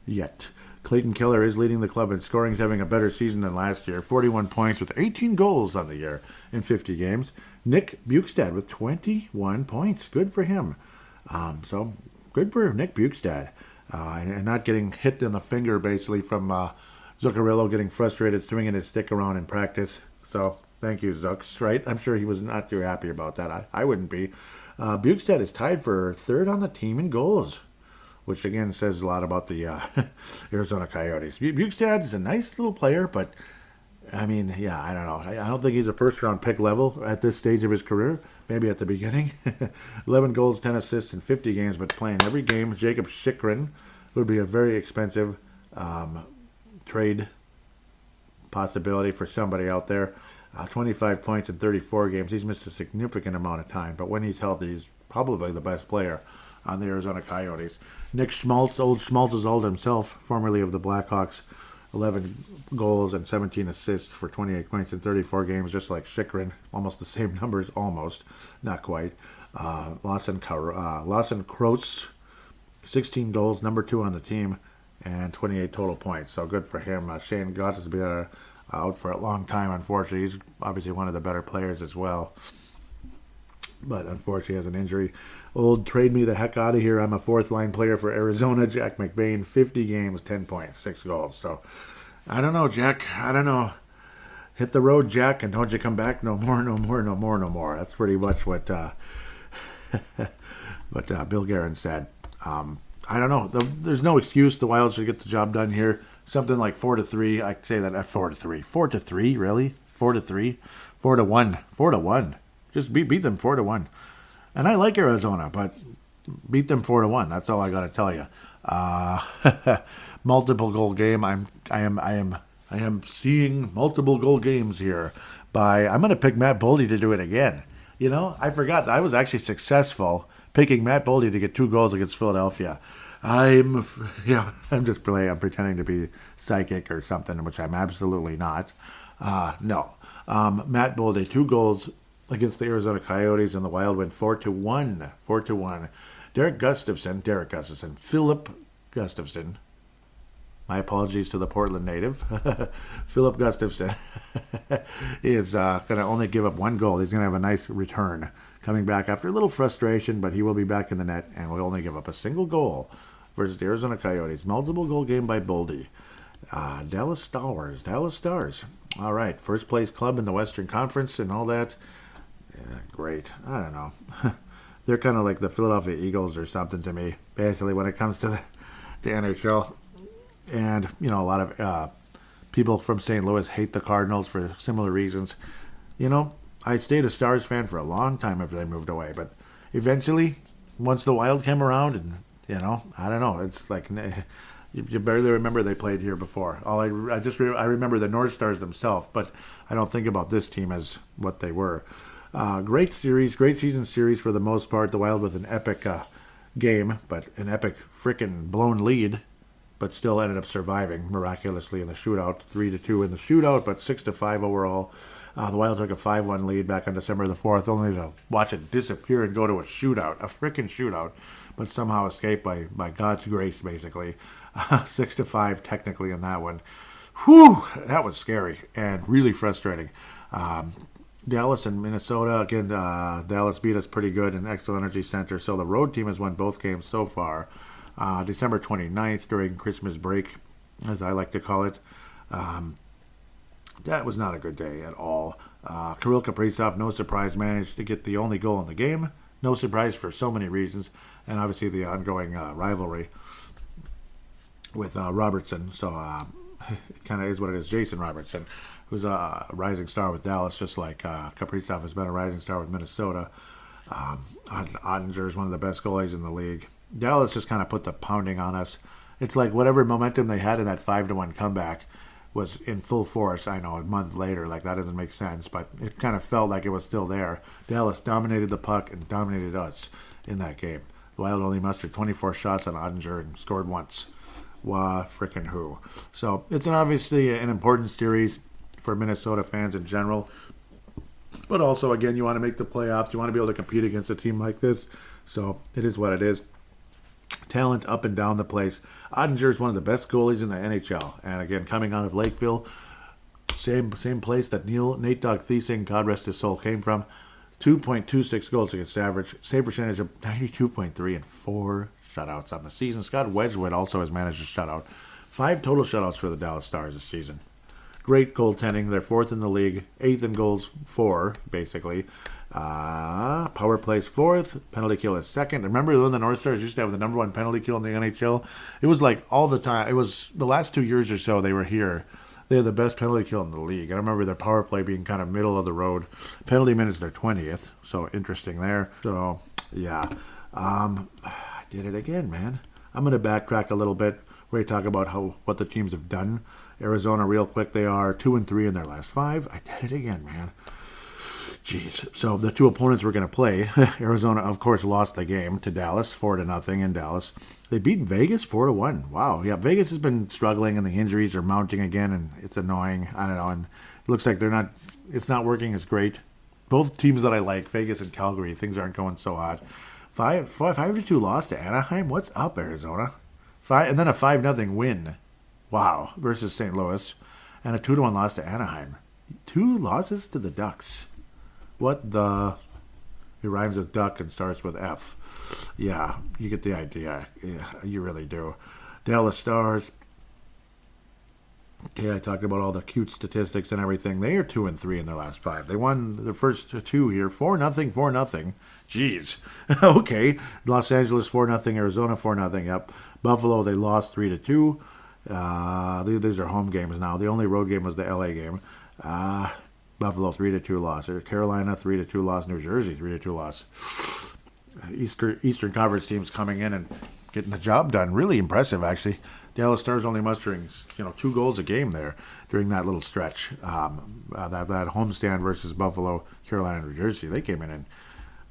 yet. Clayton Keller is leading the club in scoring. He's having a better season than last year. 41 points with 18 goals on the year in 50 games. Nick Bukestad with 21 points. Good for him. So good for Nick Bukestad. And not getting hit in the finger, basically, from Zuccarello getting frustrated, swinging his stick around in practice. So, thank you, Zucks, right? I'm sure he was not too happy about that. I wouldn't be. Bukestad is tied for 3rd on the team in goals, which, again, says a lot about the Arizona Coyotes. Bukestad is a nice little player, but, I mean, yeah, I don't know. I don't think he's a first-round pick level at this stage of his career. Maybe at the beginning. 11 goals, 10 assists in 50 games, but playing every game. Jacob Chychrun would be a very expensive trade possibility for somebody out there. 25 points in 34 games. He's missed a significant amount of time, but when he's healthy, he's probably the best player on the Arizona Coyotes. Nick Schmaltz, Schmaltz is old himself, formerly of the Blackhawks. 11 goals and 17 assists for 28 points in 34 games, just like Chychrun. Almost the same numbers, almost. Not quite. Lawson Croats, 16 goals, number 2 on the team, and 28 total points. So good for him. Shane Gott has been out for a long time, unfortunately. He's obviously one of the better players as well. But unfortunately has an injury. Trade me the heck out of here. I'm a 4th-line player for Arizona. Jack McBain, 50 games, 10 points, 6 goals. So, I don't know, Jack. I don't know. Hit the road, Jack, and don't you come back no more. That's pretty much what Bill Guerin said. I don't know. There's no excuse. The Wild should get the job done here. Something like 4-3. I say that at 4-3. 4-3, really? 4-3? 4-1. 4-1. Just beat them 4-1. And I like Arizona, but beat them 4-1. That's all I got to tell you. Multiple goal game. I am seeing multiple goal games here. I'm going to pick Matt Boldy to do it again. I forgot that I was actually successful picking Matt Boldy to get 2 goals against Philadelphia. I'm just playing. I'm pretending to be psychic or something, which I'm absolutely not. No. Matt Boldy, 2 goals against the Arizona Coyotes, and the Wild win 4-1. 4-1. Derek Gustafson, Philip Gustafson. My apologies to the Portland native. Philip Gustafson is going to only give up 1 goal. He's going to have a nice return coming back after a little frustration, but he will be back in the net and will only give up a single goal versus the Arizona Coyotes. Multiple goal game by Boldy. Dallas Stars. All right, first place club in the Western Conference and all that. Yeah, great. I don't know. They're kind of like the Philadelphia Eagles or something to me, basically, when it comes to the NHL. And, you know, a lot of people from St. Louis hate the Cardinals for similar reasons. You know, I stayed a Stars fan for a long time after they moved away, but eventually, once the Wild came around, and, you know, I don't know, it's like you barely remember they played here before. I remember the North Stars themselves, but I don't think about this team as what they were. Great series, great season series for the most part. The Wild with an epic game, but an epic frickin' blown lead, but still ended up surviving miraculously in the shootout. 3-2 in the shootout, but 6-5 overall. The Wild took a 5-1 lead back on December the 4th, only to watch it disappear and go to a shootout, a frickin' shootout, but somehow escape by God's grace, basically. 6-5 technically in that one. Whew, that was scary and really frustrating. Dallas and Minnesota, again, Dallas beat us pretty good in Xcel Energy Center, so the road team has won both games so far. December 29th during Christmas break, as I like to call it. That was not a good day at all. Kirill Kaprizov, no surprise, managed to get the only goal in the game. No surprise for so many reasons, and obviously the ongoing rivalry with Robertson. So it kind of is what it is. Jason Robertson, who's a rising star with Dallas, just like Kaprizov has been a rising star with Minnesota. Ottinger is one of the best goalies in the league. Dallas just kind of put the pounding on us. It's like whatever momentum they had in that 5-1 comeback was in full force. I know a month later, like that doesn't make sense, but it kind of felt like it was still there. Dallas dominated the puck and dominated us in that game. The Wild only mustered 24 shots on Ottinger and scored once. Wah, frickin' who. So it's obviously an important series for Minnesota fans in general. But also, again, you want to make the playoffs. You want to be able to compete against a team like this. So it is what it is. Talent up and down the place. Ottinger is one of the best goalies in the NHL. And again, coming out of Lakeville, same place that Nate Dog Thiesing, God rest his soul, came from. 2.26 goals against average. Save percentage of 92.3 and 4 shutouts on the season. Scott Wedgwood also has managed a shutout. 5 total shutouts for the Dallas Stars this season. Great goaltending. They're 4th in the league. 8th in goals, 4, basically. Power plays 4th. Penalty kill is 2nd. Remember when the North Stars used to have the number 1 penalty kill in the NHL? It was like all the time. It was the last 2 years or so they were here. They had the best penalty kill in the league. I remember their power play being kind of middle of the road. Penalty minutes, they're 20th. So interesting there. So, yeah. I did it again, man. I'm going to backtrack a little bit where we talk about what the teams have done. Arizona, real quick, they are 2-3 in their last 5. I did it again, man. Jeez. So the 2 opponents we're going to play, Arizona, of course, lost the game to Dallas, 4-0 in Dallas. They beat Vegas 4-1. Wow. Yeah, Vegas has been struggling, and the injuries are mounting again, and it's annoying. I don't know, and it looks like it's not working as great. Both teams that I like, Vegas and Calgary, things aren't going so hot. 5-2 loss to Anaheim. What's up, Arizona? And then a 5-0 win. Wow, versus St. Louis, and a 2-1 loss to Anaheim. 2 losses to the Ducks. What the? It rhymes with duck and starts with F. Yeah, you get the idea. Yeah, you really do. Dallas Stars. Okay, I talked about all the cute statistics and everything. They are 2-3 in their last 5. They won the first 2 here, 4-0, 4-0. Jeez. Okay, Los Angeles 4-0, Arizona 4-0. Yep. Buffalo they lost 3-2. These are home games now. The only road game was the LA game. Buffalo 3-2 loss. Carolina 3-2 loss. New Jersey 3-2 loss. Eastern Conference teams coming in and getting the job done. Really impressive, actually. Dallas Stars only mustering 2 goals a game there during that little stretch. That homestand versus Buffalo, Carolina, New Jersey. They came in and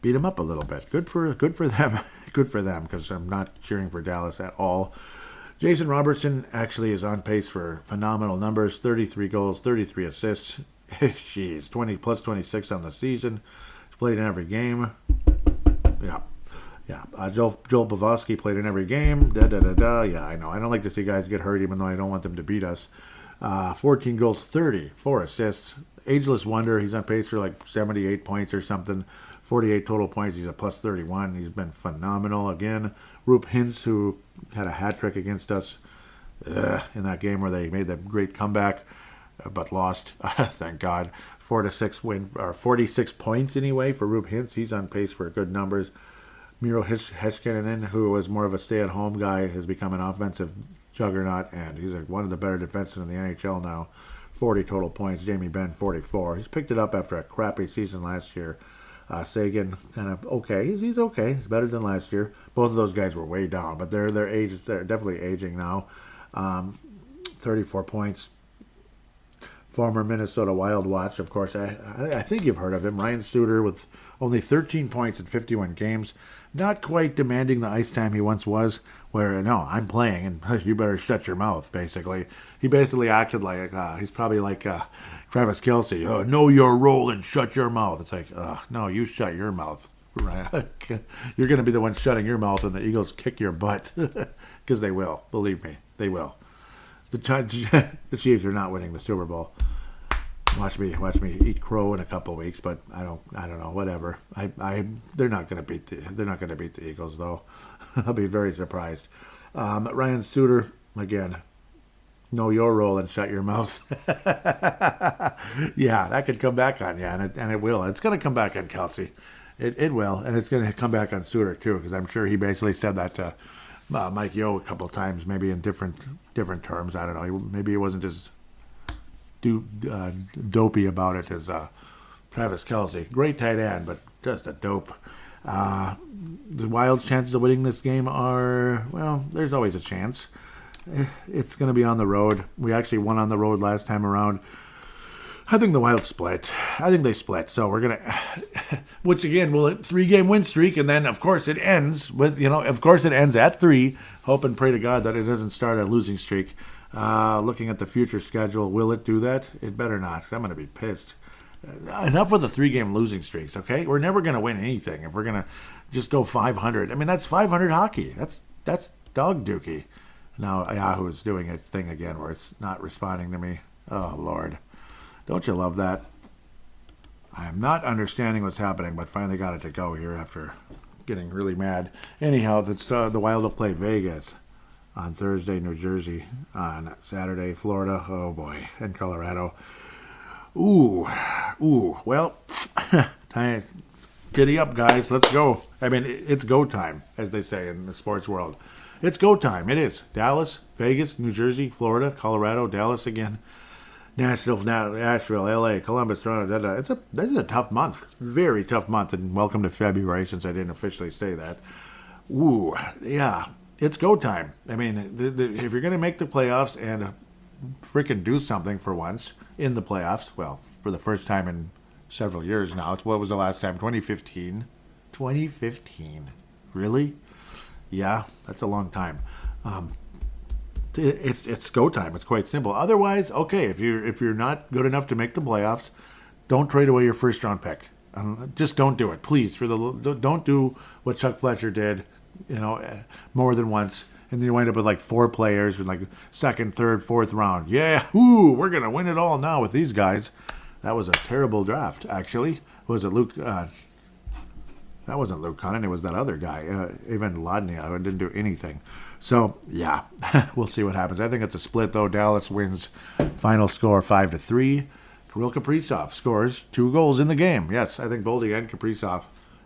beat them up a little bit. Good for them. Good for them, because I'm not cheering for Dallas at all. Jason Robertson actually is on pace for phenomenal numbers. 33 goals, 33 assists. Jeez, 20 plus 26 on the season. He's played in every game. Yeah. Joel Pavelski played in every game. Yeah, I know. I don't like to see guys get hurt, even though I don't want them to beat us. 14 goals, 34 assists. Ageless wonder. He's on pace for like 78 points or something. 48 total points. He's a plus 31. He's been phenomenal. Again, Roop Hintz, who had a hat trick against us in that game where they made that great comeback. but lost. Thank God. 4-6 win, or 46 points anyway for Rube Hintz. He's on pace for good numbers. Miro Heiskanen, who was more of a stay-at-home guy, has become an offensive juggernaut, and he's one of the better defensemen in the NHL now. 40 total points. Jamie Benn, 44. He's picked it up after a crappy season last year. Sagan, kind of okay. He's okay. He's better than last year. Both of those guys were way down, but they're definitely aging now. 34 points. Former Minnesota Wild watch, of course. I think you've heard of him. Ryan Suter with only 13 points in 51 games. Not quite demanding the ice time he once was, where, no, I'm playing, and you better shut your mouth, basically. He basically acted like, he's probably like Travis Kelce. Know your role and shut your mouth. It's like, no, you shut your mouth. You're going to be the one shutting your mouth, and the Eagles kick your butt. Because they will. Believe me, they will. The Chiefs are not winning the Super Bowl. Watch me eat crow in a couple of weeks, but I don't know. Whatever. They're not going to beat the Eagles though. I'll be very surprised. Ryan Suter again. Know your role and shut your mouth. Yeah, that could come back on you, and it will. It's going to come back on Kelce. It will, and it's going to come back on Suter too, because I'm sure he basically said that to Mike Yeo a couple of times, maybe in different terms. I don't know. Maybe he wasn't as dopey about it as Travis Kelce. Great tight end, but just a dope. The Wild's chances of winning this game are, well, there's always a chance. It's going to be on the road. We actually won on the road last time around. I think the Wild split. I think they split. So we're going to, which again, will a 3-game win streak. And then, of course, it ends with, it ends at 3. Hope and pray to God that it doesn't start a losing streak. Looking at the future schedule, will it do that? It better not, 'cause I'm going to be pissed. Enough with the 3-game losing streaks, okay? We're never going to win anything if we're going to just go 500. I mean, that's 500 hockey. That's dog dookie. Now Yahoo is doing its thing again where it's not responding to me. Oh, Lord. Don't you love that? I am not understanding what's happening, but finally got it to go here after getting really mad. Anyhow, the Wild will play Vegas on Thursday, New Jersey, on Saturday, Florida, oh boy, and Colorado. Ooh, well, giddy up, guys, let's go. I mean, it's go time, as they say in the sports world. It's go time, it is. Dallas, Vegas, New Jersey, Florida, Colorado, Dallas again, Nashville, LA, Columbus, Toronto. This is a tough month, very tough month, and welcome to February, since I didn't officially say that. Ooh, yeah. It's go time. I mean, if you're going to make the playoffs and freaking do something for once in the playoffs, well, for the first time in several years now. What was the last time? 2015. 2015. Really? Yeah, that's a long time. It's go time. It's quite simple. Otherwise, okay, if you're not good enough to make the playoffs, don't trade away your first round pick. Just don't do it, please. Don't do what Chuck Fletcher did. More than once, and then you wind up with like 4 players in like second, third, fourth round. Yeah, we're gonna win it all now with these guys. That was a terrible draft, actually. Was it Luke? That wasn't Luke Cunningham. It was that other guy, Evan Lodny. I didn't do anything. So yeah, we'll see what happens. I think it's a split though. Dallas wins. Final score 5-3. Kirill Kaprizov scores 2 goals in the game. Yes, I think Boldy and Kaprizov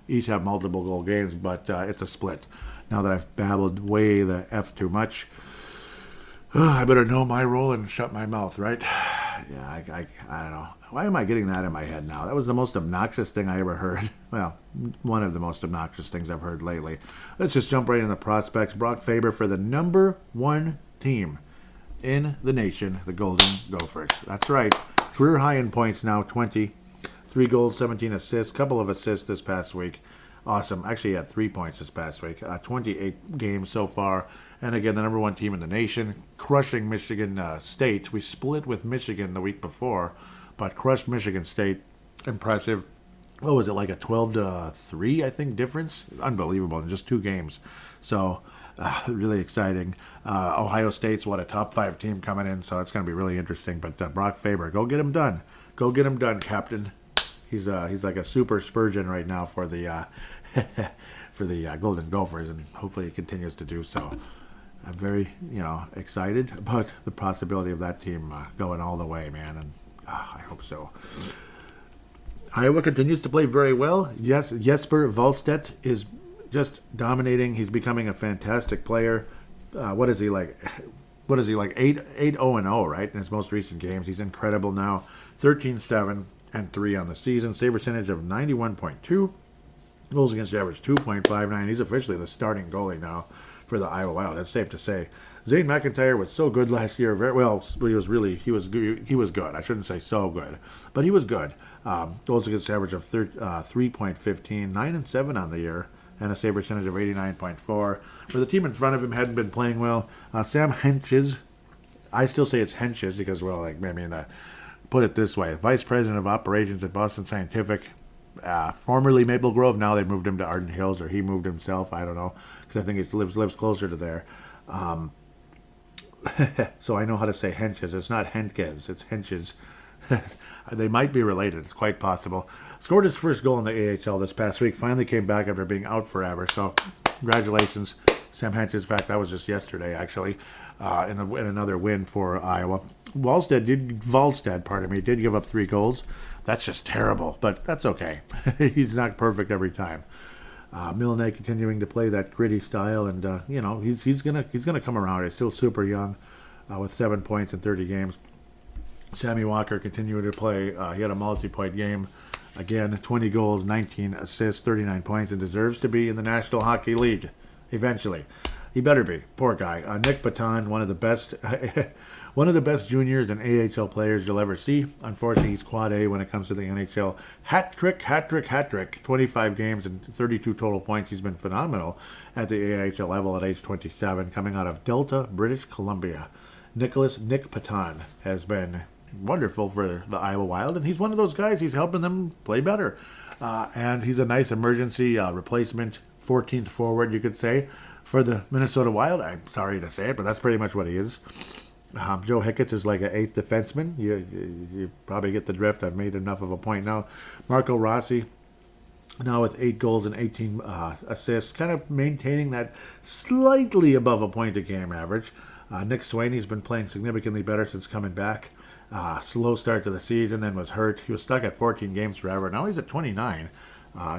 each have multiple goal games, but it's a split. Now that I've babbled way the F too much, I better know my role and shut my mouth, right? Yeah, I don't know. Why am I getting that in my head now? That was the most obnoxious thing I ever heard. Well, one of the most obnoxious things I've heard lately. Let's just jump right into the prospects. Brock Faber for the number 1 team in the nation, the Golden Gophers. That's right. Career high in points now, 20. 3 goals, 17 assists, couple of assists this past week. Awesome. Actually, he had 3 points this past week. 28 games so far. And again, the number 1 team in the nation, crushing Michigan State. We split with Michigan the week before, but crushed Michigan State. Impressive. What was it, like a 12-3, I think, difference? Unbelievable in just 2 games. So, really exciting. Ohio State's, a top 5 team coming in, so it's going to be really interesting. But Brock Faber, go get him done. Go get him done, Captain. He's like a super Spurgeon right now for the Golden Gophers, and hopefully he continues to do so. I'm very, excited about the possibility of that team going all the way, man, and I hope so. Iowa continues to play very well. Yes, Jesper Wallstedt is just dominating. He's becoming a fantastic player. What is he like? What is he like? 8-0-0, right? In his most recent games, he's incredible now. 13-7-3 on the season. Save percentage of 91.2. Goals against average 2.59. He's officially the starting goalie now for the Iowa Wild. That's safe to say. Zane McIntyre was so good last year. Very well. He was good. I shouldn't say so good, but he was good. Goals against average of 3.15, 9-7 on the year, and a save percentage of 89.4. Where the team in front of him hadn't been playing well. Sam Henches, I still say it's Henches because, well, like maybe put it this way: Vice President of Operations at Boston Scientific. Formerly Maple Grove, now they moved him to Arden Hills, or he moved himself. I don't know, because I think he lives closer to there. So I know how to say Henches. It's not Henkes, it's Henches. They might be related. It's quite possible. Scored his first goal in the AHL this past week. Finally came back after being out forever. So congratulations, Sam Henches. In fact, that was just yesterday, actually, in another win for Iowa. Wallstedt did give up 3 goals. That's just terrible, but that's okay. He's not perfect every time. Milne continuing to play that gritty style, and he's gonna come around. He's still super young, with 7 points in 30 games. Sammy Walker continuing to play. He had a multi-point game. Again, 20 goals, 19 assists, 39 points, and deserves to be in the National Hockey League eventually. He better be. Poor guy. Nick Baton, one of the best juniors and AHL players you'll ever see. Unfortunately, he's quad A when it comes to the NHL. Hat trick. 25 games and 32 total points. He's been phenomenal at the AHL level at age 27, coming out of Delta, British Columbia. Nick Paton has been wonderful for the Iowa Wild, and he's one of those guys. He's helping them play better. And he's a nice emergency replacement, 14th forward, you could say, for the Minnesota Wild. I'm sorry to say it, but that's pretty much what he is. Joe Hicketts is like an 8th defenseman. You probably get the drift. I've made enough of a point now. Marco Rossi, now with 8 goals and 18 assists, kind of maintaining that slightly above a point a game average. Nick Swaney's been playing significantly better since coming back. Slow start to the season, then was hurt. He was stuck at 14 games forever. Now he's at 29.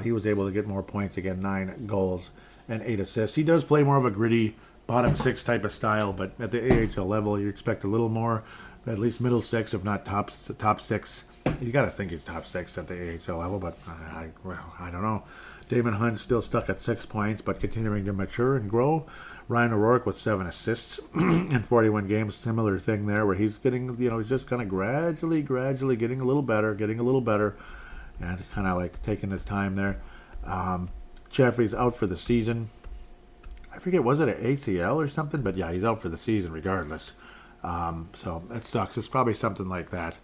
He was able to get more points again, 9 goals and 8 assists. He does play more of a gritty bottom 6 type of style, but at the AHL level, you expect a little more, at least middle 6, if not top 6. You got to think he's top 6 at the AHL level, but I don't know. Damon Hunt still stuck at 6 points, but continuing to mature and grow. Ryan O'Rourke with 7 assists in 41 games. Similar thing there, where he's getting, he's just kind of gradually getting a little better, and kind of like taking his time there. Jeffrey's out for the season. I forget, was it an ACL or something? But yeah, he's out for the season regardless. So that sucks. It's probably something like that,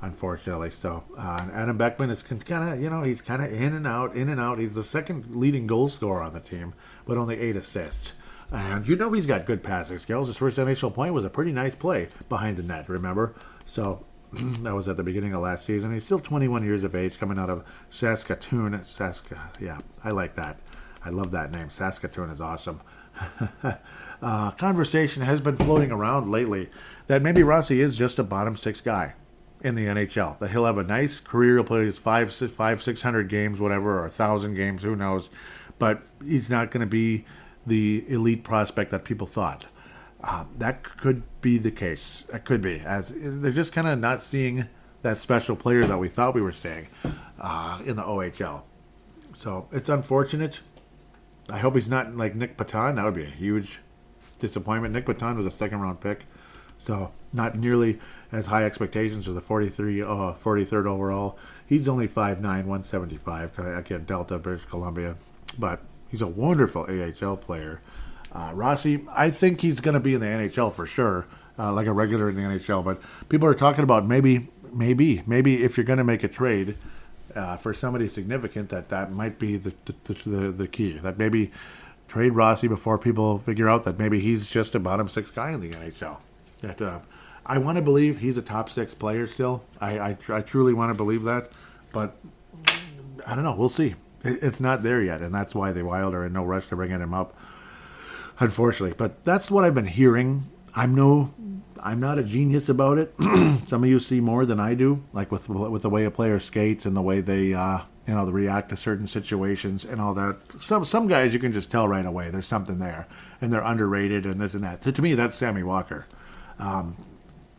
unfortunately. So Adam Beckman is kind of, he's kind of in and out. He's the second leading goal scorer on the team, but only 8 assists. And he's got good passing skills. His first NHL point was a pretty nice play behind the net, remember? So that was at the beginning of last season. He's still 21 years of age, coming out of Saskatoon. Yeah, I like that. I love that name. Saskatoon is awesome. Conversation has been floating around lately that maybe Rossi is just a bottom 6 guy in the NHL. That he'll have a nice career. He'll play his 600 games, whatever, or 1,000 games, who knows. But he's not going to be the elite prospect that people thought. That could be the case. That could be. As they're just kind of not seeing that special player that we thought we were seeing in the OHL. So it's unfortunate. I hope he's not like Nick Paton. That would be a huge disappointment. Nick Paton was a second-round pick, so not nearly as high expectations for the 43rd overall. He's only 5'9", 175. Again, Delta, British Columbia, but he's a wonderful AHL player. Rossi, I think he's going to be in the NHL for sure, like a regular in the NHL. But people are talking about maybe if you're going to make a trade for somebody significant, that might be the key. That maybe trade Rossi before people figure out that maybe he's just a bottom 6 guy in the NHL. That I want to believe he's a top 6 player still. I truly want to believe that, but I don't know. We'll see. It's not there yet, and that's why the Wild are in no rush to bringing him up. unfortunately. But that's what I've been hearing. I'm not a genius about it. Some of you see more than I do, like with the way a player skates and the way they they react to certain situations and all that. Some guys you can just tell right away there's something there, and they're underrated and this and that. To me, that's Sammy Walker.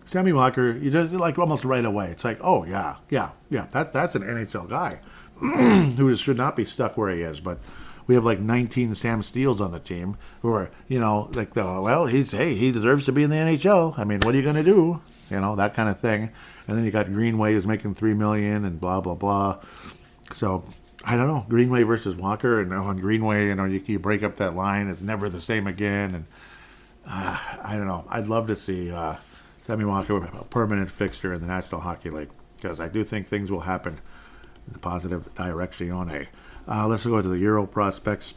Sammy Walker, you just like almost right away. It's like, oh yeah. That's an NHL guy who just should not be stuck where he is. But we have like 19 Sam Steels on the team who are, like, well, he deserves to be in the NHL. I mean, what are you going to do? That kind of thing. And then you got Greenway who's making $3 million and blah blah blah. So I don't know, Greenway versus Walker, and on Greenway, you break up that line. It's never the same again. And I don't know. I'd love to see Sammy Walker a permanent fixture in the National Hockey League, because I do think things will happen in the positive direction. Let's go to the Euro prospects,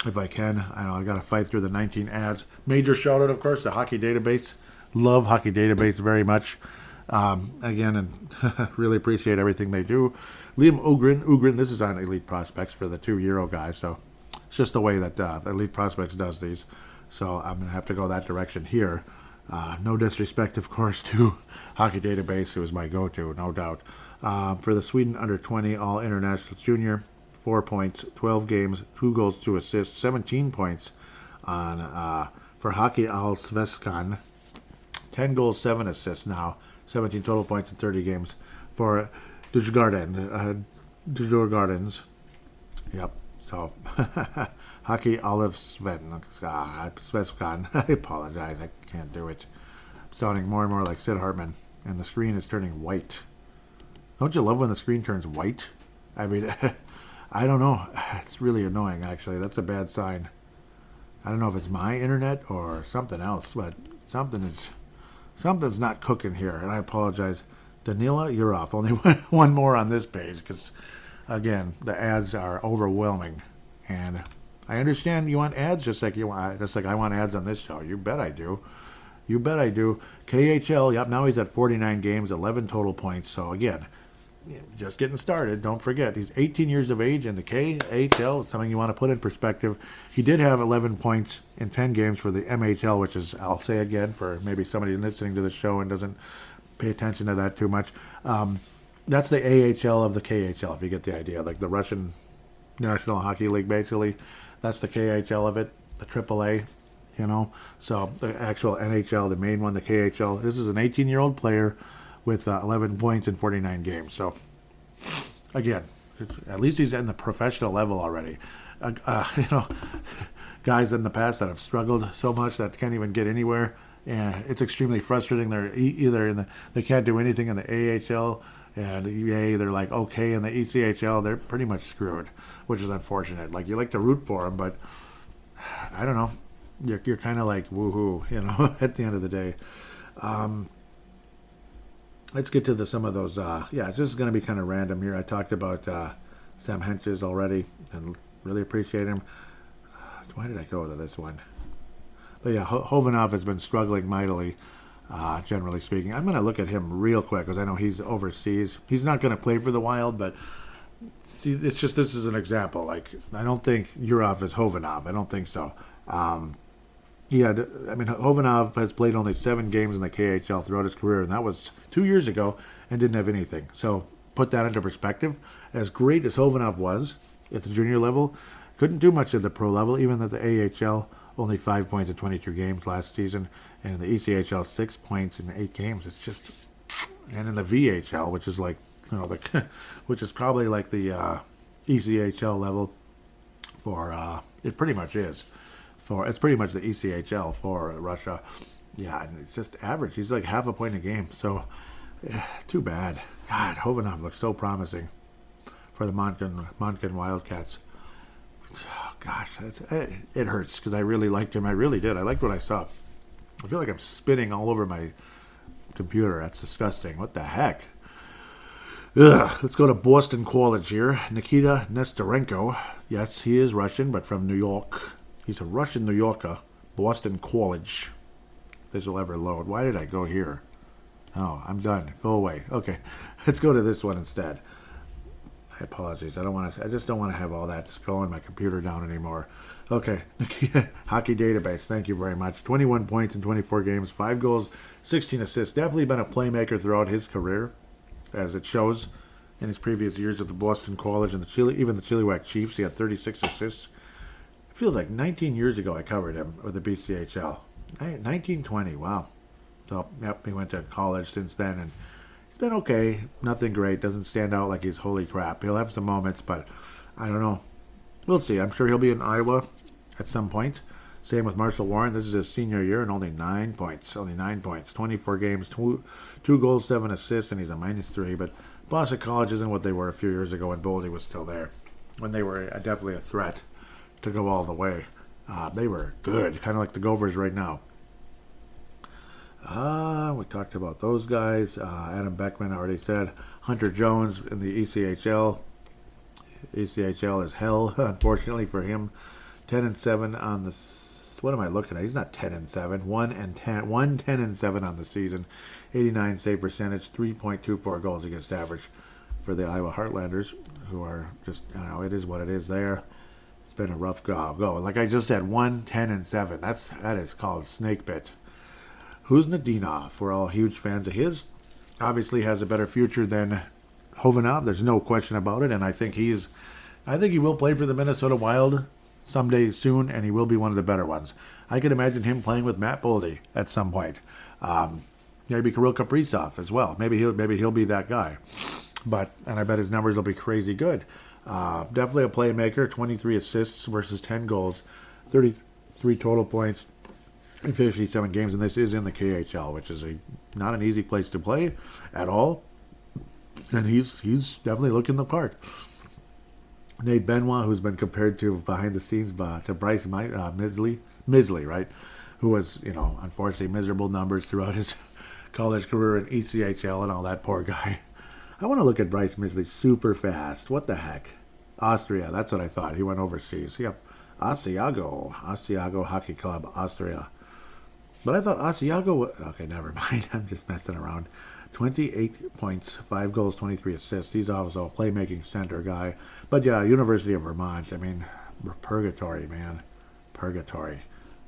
if I can. I got to fight through the 19 ads. Major shout out, of course, to Hockey Database. Love Hockey Database very much. Again, and really appreciate everything they do. Liam Ugrin, this is on Elite Prospects for the 2 Euro guys, so it's just the way that Elite Prospects does these. So I'm going to have to go that direction here. No disrespect, of course, to Hockey Database, who is my go-to, no doubt. For the Sweden under-20 All-International Junior, 4 points, 12 games, 2 goals, 2 assists, 17 points on for Hockey Allsvenskan, 10 goals, 7 assists now, 17 total points in 30 games for Djurgårdens. Yep. So Hockey Allsvenskan. I apologize, I can't do it. I'm sounding more and more like Sid Hartman, and the screen is turning white. Don't you love when the screen turns white? I mean, I don't know. It's really annoying, actually. That's a bad sign. I don't know if it's my internet or something else, but something's not cooking here, and I apologize. Danila, you're off. Only one more on this page, because, again, the ads are overwhelming, and I understand you want ads just like I want ads on this show. You bet I do. KHL, yep, now he's at 49 games, 11 total points. So, again, just getting started. Don't forget, he's 18 years of age in the KHL. Something you want to put in perspective. He did have 11 points in 10 games for the MHL, which is, I'll say again, for maybe somebody listening to the show and doesn't pay attention to that too much. That's the AHL of the KHL, if you get the idea. Like the Russian National Hockey League, basically. That's the KHL of it, the AAA. So the actual NHL, the main one, the KHL. This is an 18-year-old player with 11 points in 49 games. So, again, at least he's in the professional level already. Guys in the past that have struggled so much that can't even get anywhere, and it's extremely frustrating. They're either they can't do anything in the AHL, and they're like okay in the ECHL. They're pretty much screwed, which is unfortunate. Like, you like to root for them, but I don't know. You're kind of like woohoo, at the end of the day. Let's get to some of those. This is going to be kind of random here. I talked about Sam Henches already, and really appreciate him. Why did I go to this one? But yeah, Hovanov has been struggling mightily, generally speaking. I'm going to look at him real quick because I know he's overseas. He's not going to play for the Wild, but see, it's just, this is an example. Like, I don't think Yurov is Hovanov. I don't think so. Hovanov has played only 7 games in the KHL throughout his career, and that was 2 years ago, and didn't have anything. So put that into perspective. As great as Hovanov was at the junior level, couldn't do much at the pro level, even at the AHL. Only 5 points in 22 games last season, and in the ECHL, 6 points in 8 games. It's just, and in the VHL, which is like, which is probably like the ECHL level for, it pretty much is. It's pretty much the ECHL for Russia. Yeah, and it's just average. He's like half a point a game. So, too bad. God, Hovanov looks so promising for the Moncton Wildcats. Oh, gosh, it hurts because I really liked him. I really did. I liked what I saw. I feel like I'm spinning all over my computer. That's disgusting. What the heck? Ugh. Let's go to Boston College here. Nikita Nestorenko. Yes, he is Russian, but from New York. He's a Russian New Yorker. Boston College. This will ever load. Why did I go here? Oh, I'm done. Go away. Okay, let's go to this one instead. apologize. I just don't want to have all that slowing my computer down anymore. Okay, hockey database. Thank you very much. 21 points in 24 games, 5 goals, 16 assists. Definitely been a playmaker throughout his career, as it shows in his previous years at the Boston College and even the Chilliwack Chiefs. He had 36 assists. It feels like 19 years ago I covered him with the BCHL. 1920. Wow. So yep, he went to college since then, and he's been okay. Nothing great. Doesn't stand out like he's holy crap. He'll have some moments, but I don't know. We'll see. I'm sure he'll be in Iowa at some point. Same with Marshall Warren. This is his senior year and only 9 points. Only 9 points. 24 games, 2 goals, 7 assists, and he's a -3. But Boston College isn't what they were a few years ago when Boldy was still there. When they were definitely a threat to go all the way. They were good. Kind of like the Gophers right now. We talked about those guys. Adam Beckman already said. Hunter Jones in the ECHL. ECHL is hell, unfortunately for him. 10-7 on the. What am I looking at? He's not 10-7. 1-10-7 on the season. 89 save percentage. 3.24 goals against average for the Iowa Heartlanders, who are just, it is what it is there. It's been a rough go. Like I just said, 1-10-7. That is called snake bit. Who's Nadinov? We're all huge fans of his. Obviously has a better future than Hovenov. There's no question about it, and I think he will play for the Minnesota Wild someday soon, and he will be one of the better ones. I could imagine him playing with Matt Boldy at some point. Maybe Kirill Kaprizov as well. Maybe he'll be that guy. And I bet his numbers will be crazy good. Definitely a playmaker. 23 assists versus 10 goals, 33 total points in 57 games, and this is in the KHL, which is not an easy place to play at all. And he's definitely looking the part. Nate Benoit, who's been compared to behind the scenes to Bryce Misley, right? Who was, unfortunately miserable numbers throughout his college career in ECHL and all that poor guy. I want to look at Bryce Misley super fast. What the heck? Austria, that's what I thought. He went overseas. Yep. Asiago Hockey Club, Austria. But I thought Asiago... Okay, never mind. I'm just messing around. 28 points, 5 goals, 23 assists. He's also a playmaking center guy. But yeah, University of Vermont, purgatory, man. Purgatory.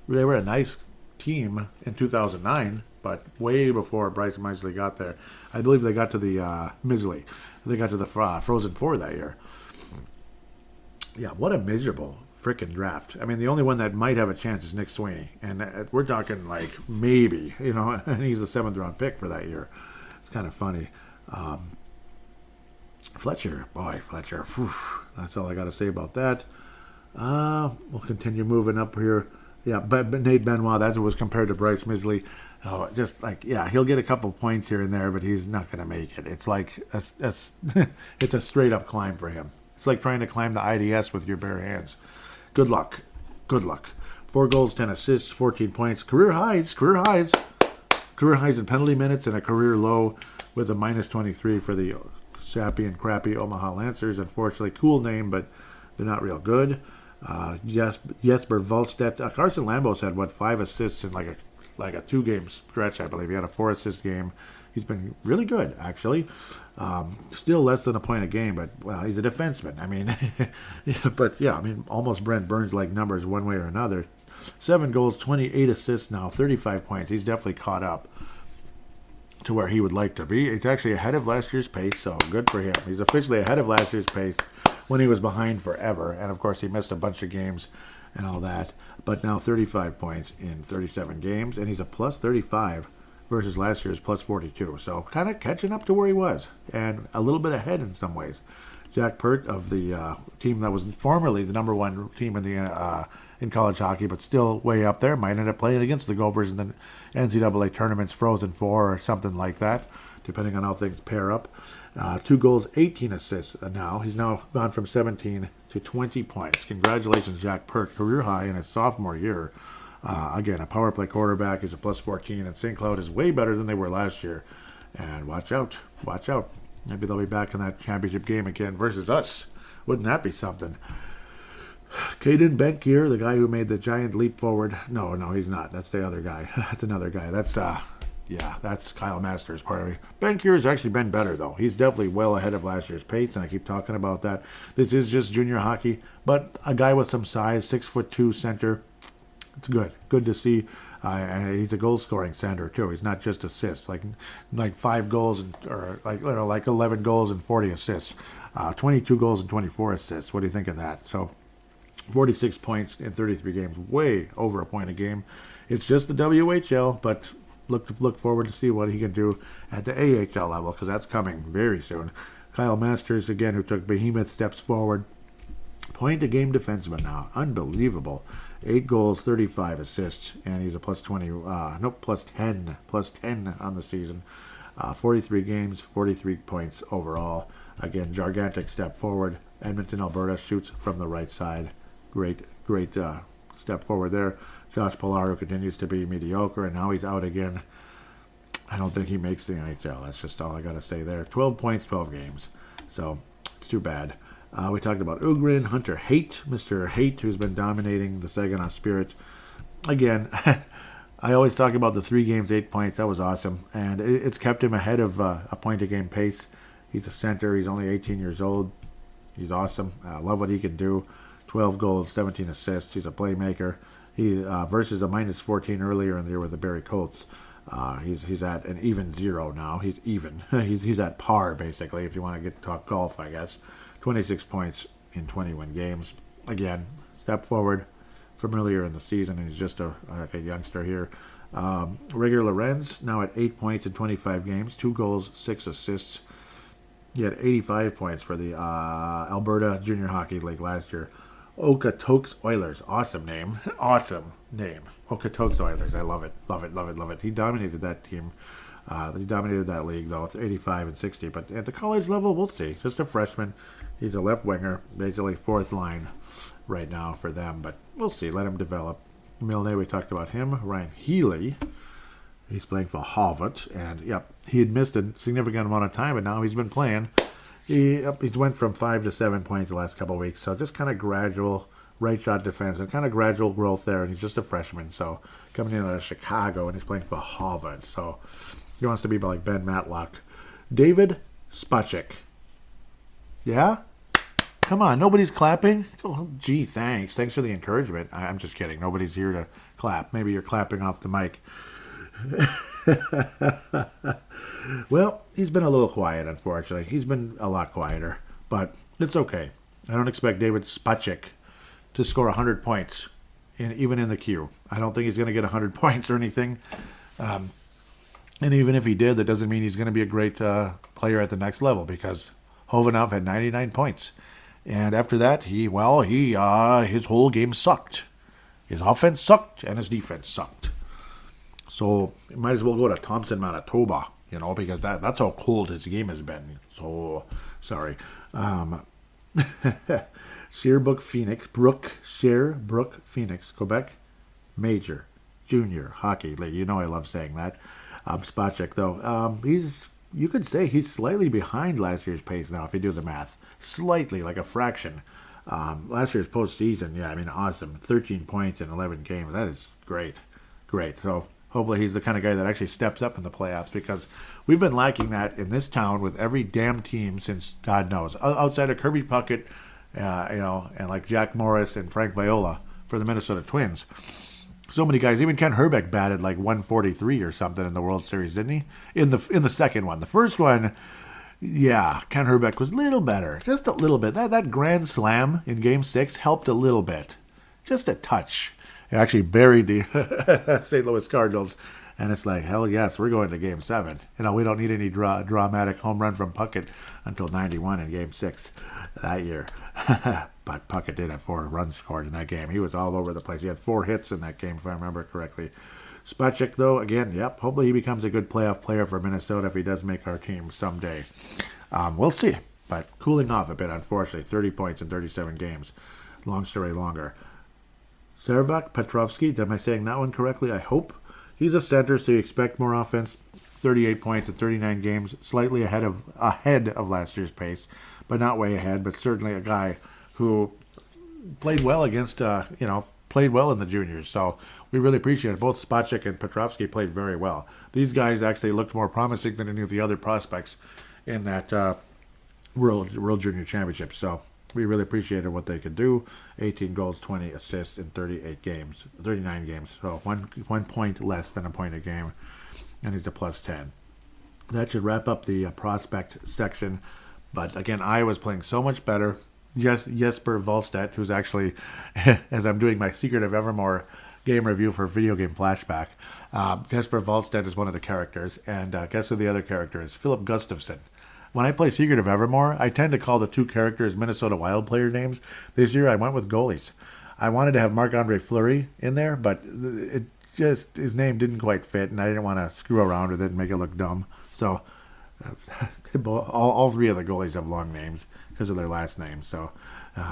They were a nice team in 2009, but way before Bryce Misley got there. I believe they got to the Misley. They got to the Frozen Four that year. Yeah, what a miserable freaking draft. The only one that might have a chance is Nick Sweeney. And we're talking like maybe, and he's a 7th round pick for that year. It's kind of funny. Fletcher. Whew, that's all I got to say about that. We'll continue moving up here. Yeah, but Nate Benoit, that's what was compared to Bryce Misley. Oh, just like, yeah, he'll get a couple points here and there, but he's not going to make it. It's like, it's a straight up climb for him. It's like trying to climb the IDS with your bare hands. Good luck. 4 goals, 10 assists, 14 points. Career highs in penalty minutes and a career low with a -23 for the sappy and crappy Omaha Lancers. Unfortunately, cool name, but they're not real good. Jesper Volstedt. Carson Lambos had 5 assists in like a 2-game stretch, I believe. He had a 4-assist game. He's been really good, actually. Still less than a point a game, but well, he's a defenseman. Almost Brent Burns-like numbers one way or another. 7 goals, 28 assists now, 35 points. He's definitely caught up to where he would like to be. He's actually ahead of last year's pace, so good for him. He's officially ahead of last year's pace when he was behind forever. And, of course, he missed a bunch of games and all that. But now 35 points in 37 games, and he's a plus 35 versus last year's plus 42. So kind of catching up to where he was and a little bit ahead in some ways. Jack Pert of the team that was formerly the number 1 team in college hockey, but still way up there, might end up playing against the Gophers in the NCAA tournament's Frozen Four or something like that, depending on how things pair up. 2 goals, 18 assists now. He's now gone from 17 to 20 points. Congratulations, Jack Pert. Career high in his sophomore year. Again, a power play quarterback is a plus 14, and St. Cloud is way better than they were last year. And watch out. Maybe they'll be back in that championship game again versus us. Wouldn't that be something? Caden Benkir, the guy who made the giant leap forward. No, he's not. That's the other guy. That's another guy. That's Yeah, that's Kyle Masters part of it. Ben Keir's actually been better, though. He's definitely well ahead of last year's pace, and I keep talking about that. This is just junior hockey, but a guy with some size, 6'2" center. It's good. Good to see. He's a goal-scoring center too. He's not just assists, like 5 goals or like 11 goals and 40 assists, 22 goals and 24 assists. What do you think of that? So, 46 points in 33 games, way over a point a game. It's just the WHL, but look forward to see what he can do at the AHL level, because that's coming very soon. Kyle Masters, again, who took behemoth steps forward. Point-a-game defenseman now. Unbelievable. 8 goals, 35 assists, and he's a plus 10 on the season. 43 games, 43 points overall. Again, gigantic step forward. Edmonton, Alberta shoots from the right side. Great step forward there. Josh Pilar, who continues to be mediocre, and now he's out again. I don't think he makes the NHL. That's just all I got to say there. 12 points, 12 games. So, it's too bad. We talked about Ugrin, Hunter Haight, Mr. Haight, who's been dominating the Saginaw Spirit. Again, I always talk about the 3 games, 8 points. That was awesome. And it's kept him ahead of a point-a-game pace. He's a center. He's only 18 years old. He's awesome. I love what he can do. 12 goals, 17 assists. He's a playmaker. He versus a minus 14 earlier in the year with the Barrie Colts. He's at an even 0 now. He's even. he's at par, basically, if you want to talk golf, I guess. 26 points in 21 games. Again, step forward from earlier in the season, and he's just a youngster here. Regular Lorenz, now at 8 points in 25 games, 2 goals, 6 assists. He had 85 points for the Alberta Junior Hockey League last year. Okotoks Oilers. Awesome name. Awesome name. Okotoks Oilers. I love it. Love it, love it, love it. He dominated that team. He dominated that league, though, with 85 and 60. But at the college level, we'll see. Just a freshman. He's a left winger, basically 4th line right now for them. But we'll see. Let him develop. Milne, we talked about him. Ryan Healy. He's playing for Harvard. And, yep, he had missed a significant amount of time, but now he's been playing. He's went from 5 to 7 points the last couple of weeks. So just kind of gradual right shot defense and kind of gradual growth there. And he's just a freshman. So coming in out of Chicago, and he's playing for Harvard. So he wants to be like Ben Matlock. David Spacek. Yeah? Come on, nobody's clapping? Oh, gee, thanks. Thanks for the encouragement. I'm just kidding. Nobody's here to clap. Maybe you're clapping off the mic. Well, he's been a little quiet, unfortunately. He's been a lot quieter, but it's okay. I don't expect David Spacek to score 100 points, even in the queue. I don't think he's going to get 100 points or anything. And even if he did, that doesn't mean he's going to be a great player at the next level, because Hovhanov had 99 points. And after that, his whole game sucked. His offense sucked, and his defense sucked. So, you might as well go to Thompson, Manitoba, because that's how cold his game has been. So, sorry. Sherbrooke Phoenix, Quebec, Major, Junior Hockey League. You know I love saying that. Spacek, though, you could say he's slightly behind last year's pace now, if you do the math. Slightly, like a fraction. Last year's postseason, awesome. 13 points in 11 games. That is great. Great. So, hopefully he's the kind of guy that actually steps up in the playoffs, because we've been lacking that in this town with every damn team since God knows. Outside of Kirby Puckett, and like Jack Morris and Frank Viola for the Minnesota Twins. So many guys. Even Ken Herbeck batted like 143 or something in the World Series, didn't he? In the second one. The first one, yeah, Ken Herbeck was a little better. Just a little bit. That grand slam in Game 6 helped a little bit. Just a touch. It actually buried the St. Louis Cardinals. And it's like, hell yes, we're going to Game 7. We don't need any dramatic home run from Puckett until 91 in Game 6 that year. But Puckett did have 4 runs scored in that game. He was all over the place. He had 4 hits in that game, if I remember correctly. Spacek, though, again, yep, hopefully he becomes a good playoff player for Minnesota if he does make our team someday. We'll see. But cooling off a bit, unfortunately. 30 points in 37 games. Long story longer. Servak Petrovsky, am I saying that one correctly? I hope. He's a center, so you expect more offense. 38 points in 39 games, slightly ahead of last year's pace, but not way ahead. But certainly a guy who played well against, played well in the juniors, so we really appreciate it. Both Spacek and Petrovsky played very well. These guys actually looked more promising than any of the other prospects in that World Junior Championship. So we really appreciated what they could do. 18 goals, 20 assists in 39 games. So 1 point less than a point a game, and he's a plus 10. That should wrap up the prospect section. But again, Iowa's playing so much better. Jesper Wallstedt, who's actually, as I'm doing my Secret of Evermore game review for Video Game Flashback, Jesper Wallstedt is one of the characters, and guess who the other character is? Philip Gustafsson. When I play Secret of Evermore, I tend to call the two characters Minnesota Wild player names. This year I went with goalies. I wanted to have Marc-Andre Fleury in there, but it just, his name didn't quite fit, and I didn't want to screw around with it and make it look dumb. So all three of the goalies have long names because of their last names. So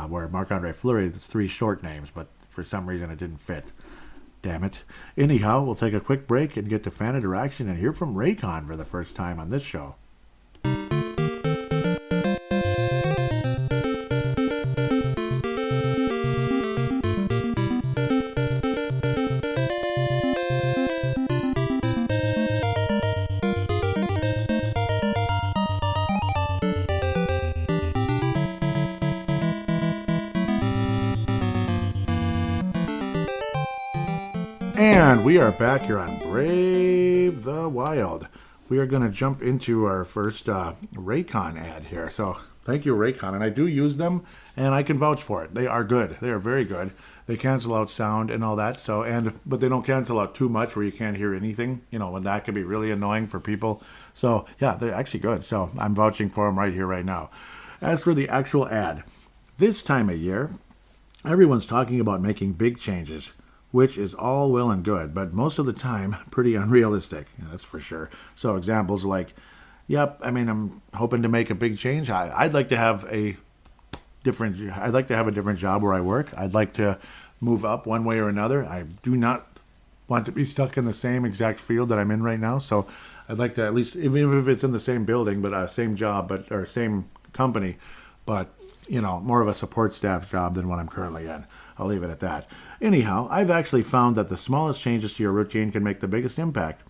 where Marc-Andre Fleury, it's three short names, but for some reason it didn't fit. Damn it. Anyhow, we'll take a quick break and get to fan interaction and hear from Raycon for the first time on this show. And we are back here on Brave the Wild. We are going to jump into our first Raycon ad here. So thank you, Raycon. And I do use them, and I can vouch for it. They are good. They are very good. They cancel out sound and all that. But they don't cancel out too much where you can't hear anything. You know, when that can be really annoying for people. So yeah, they're actually good. So I'm vouching for them right here, right now. As for the actual ad, this time of year, everyone's talking about making big changes, which is all well and good, but most of the time pretty unrealistic, that's for sure. So examples like, I'm hoping to make a big change. I'd like to have a different job where I work. I'd like to move up one way or another. I do not want to be stuck in the same exact field that I'm in right now. So I'd like to, at least, even if it's in the same building, but same job, or same company, but more of a support staff job than what I'm currently in. I'll leave it at that. Anyhow, I've actually found that the smallest changes to your routine can make the biggest impact.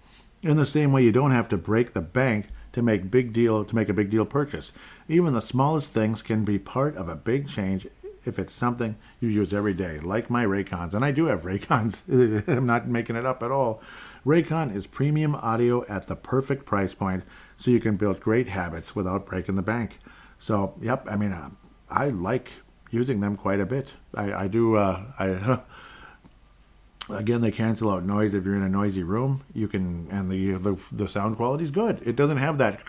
In the same way, you don't have to break the bank to make a big deal purchase. Even the smallest things can be part of a big change if it's something you use every day, like my Raycons. And I do have Raycons. I'm not making it up at all. Raycon is premium audio at the perfect price point, so you can build great habits without breaking the bank. So, I like using them quite a bit. I do. Again, they cancel out noise if you're in a noisy room. You can, and the sound quality is good. It doesn't have that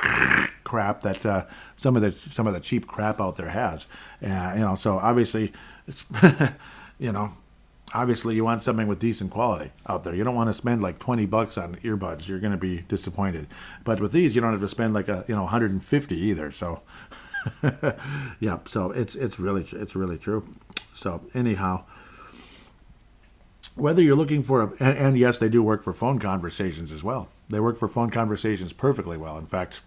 crap that some of the cheap crap out there has. So obviously, it's obviously you want something with decent quality out there. You don't want to spend like $20 on earbuds. You're going to be disappointed. But with these, you don't have to spend like $150 either. So. Yeah, so it's really true. So anyhow, whether you're looking for and yes, they do work for phone conversations as well. They work for phone conversations perfectly well. In fact,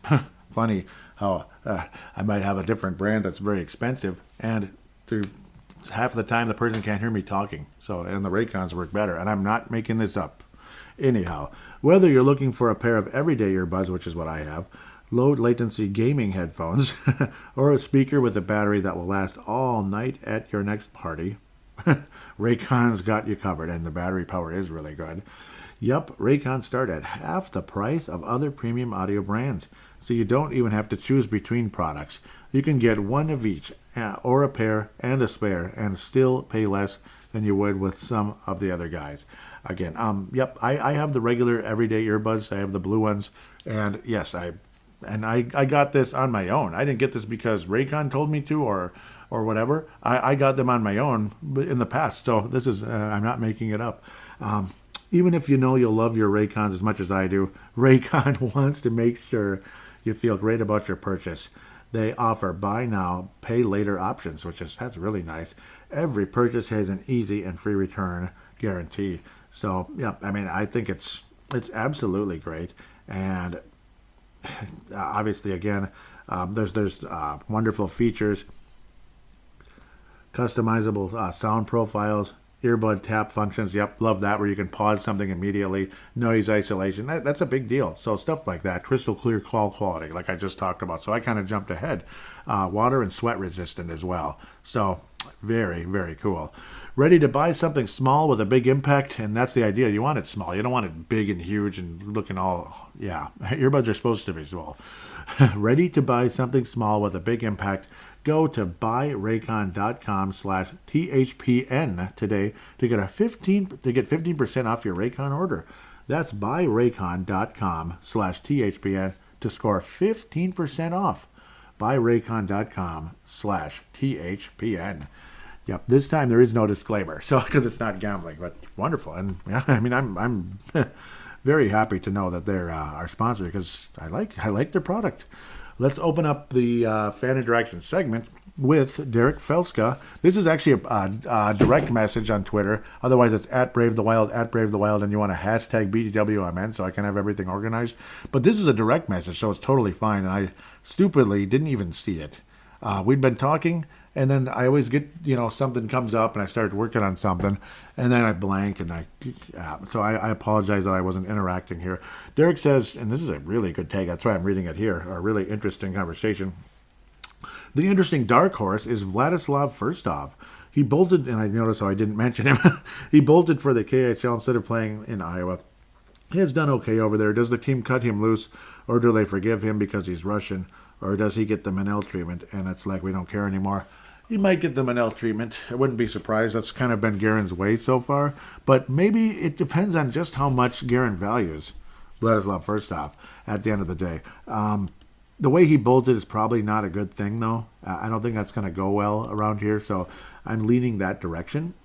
funny how I might have a different brand that's very expensive, and through half the time the person can't hear me talking. So, and the Raycons work better, and I'm not making this up. Anyhow, whether you're looking for a pair of everyday earbuds, which is what I have, low latency gaming headphones, or a speaker with a battery that will last all night at your next party, Raycon's got you covered, and the battery power is really good. Yep, Raycons start at half the price of other premium audio brands, so you don't even have to choose between products. You can get one of each, or a pair and a spare, and still pay less than you would with some of the other guys. Again, I have the regular everyday earbuds. I have the blue ones, and yes, I got this on my own. I didn't get this because Raycon told me to or whatever. I got them on my own in the past. So this is, I'm not making it up. Even if you'll love your Raycons as much as I do, Raycon wants to make sure you feel great about your purchase. They offer buy now, pay later options, that's really nice. Every purchase has an easy and free return guarantee. So, yeah, I think it's absolutely great. And obviously, again, there's wonderful features, customizable sound profiles, Earbud tap functions. Yep, love that, where you can pause something immediately. Noise isolation. That's a big deal. So stuff like that. Crystal clear call quality, like I just talked about. So I kind of jumped ahead. Water and sweat resistant as well. So very, very cool. Ready to buy something small with a big impact, and that's the idea. You want it small. You don't want it big and huge and looking all, yeah. Earbuds are supposed to be small. Ready to buy something small with a big impact? Go to buyraycon.com/THPN today to get 15% off your Raycon order. That's buyraycon.com/THPN to score 15% off. Buyraycon.com/THPN. Yep, this time there is no disclaimer, so because it's not gambling, but wonderful. And yeah, I mean, I'm very happy to know that they're our sponsor because I like their product. Let's open up the fan interaction segment with Derek Felska. This is actually a direct message on Twitter. Otherwise, it's @BraveTheWild, @BraveTheWild, and you want to hashtag BTWMN so I can have everything organized. But this is a direct message, so it's totally fine. And I stupidly didn't even see it. We'd been talking, and then I always get, something comes up, and I start working on something, and then I blank, and so I apologize that I wasn't interacting here. Derek says, and this is a really good take, that's why I'm reading it here, a really interesting conversation. The interesting dark horse is Vladislav Firstov. He bolted, and I noticed how I didn't mention him, he bolted for the KHL instead of playing in Iowa. He has done okay over there. Does the team cut him loose, or do they forgive him because he's Russian? Or does he get the Manel treatment, and it's like we don't care anymore? He might get the Manel treatment. I wouldn't be surprised. That's kind of been Guerin's way so far. But maybe it depends on just how much Guerin values Vladislav Firstov at the end of the day. The way he bolted is probably not a good thing, though. I don't think that's going to go well around here, so I'm leaning that direction.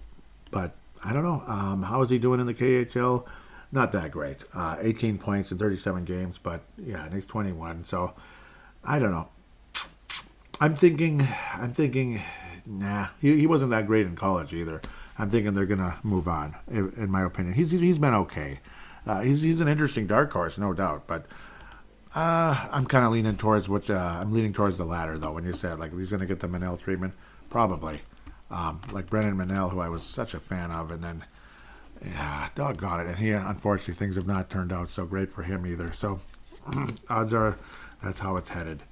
But I don't know. How is he doing in the KHL? Not that great. 18 points in 37 games, but yeah, and he's 21, so I don't know. I'm thinking, nah, he wasn't that great in college either. I'm thinking they're going to move on, in my opinion. He's been okay. He's an interesting dark horse, no doubt, but I'm kind of leaning towards I'm leaning towards the latter, though, when you said, like, he's going to get the Manel treatment. Probably. Like Brennan Manel, who I was such a fan of, and then, yeah, doggone it. And unfortunately, things have not turned out so great for him either. So, odds are that's how it's headed.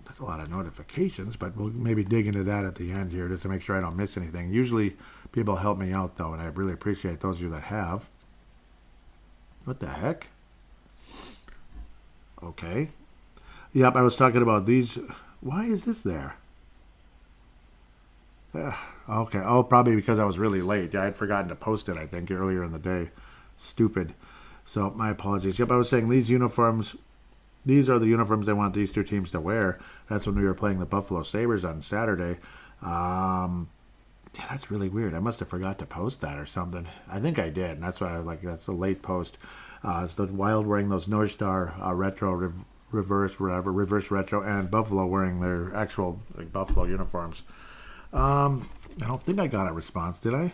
That's a lot of notifications, but we'll maybe dig into that at the end here just to make sure I don't miss anything. Usually, people help me out, though, and I really appreciate those of you that have. What the heck? Okay. Yep, I was talking about these. Why is this there? Okay. Oh, probably because I was really late. Yeah, I had forgotten to post it, I think, earlier in the day. Stupid. So, my apologies. Yep, I was saying these uniforms, these are the uniforms they want these two teams to wear. That's when we were playing the Buffalo Sabres on Saturday. Yeah, that's really weird. I must have forgot to post that or something. I think I did, and that's why I was like, that's a late post. It's the Wild wearing those North Star retro, reverse retro, and Buffalo wearing their actual Buffalo uniforms. I don't think I got a response, did I?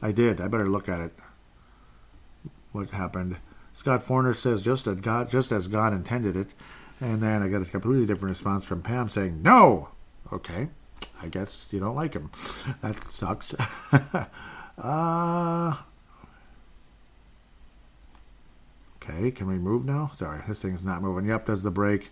I did. I better look at it. What happened? Scott Forner says just as God intended it, and then I got a completely different response from Pam saying no. Okay, I guess you don't like him. That sucks. Okay, can we move now? Sorry, this thing's not moving. Yep, does the break.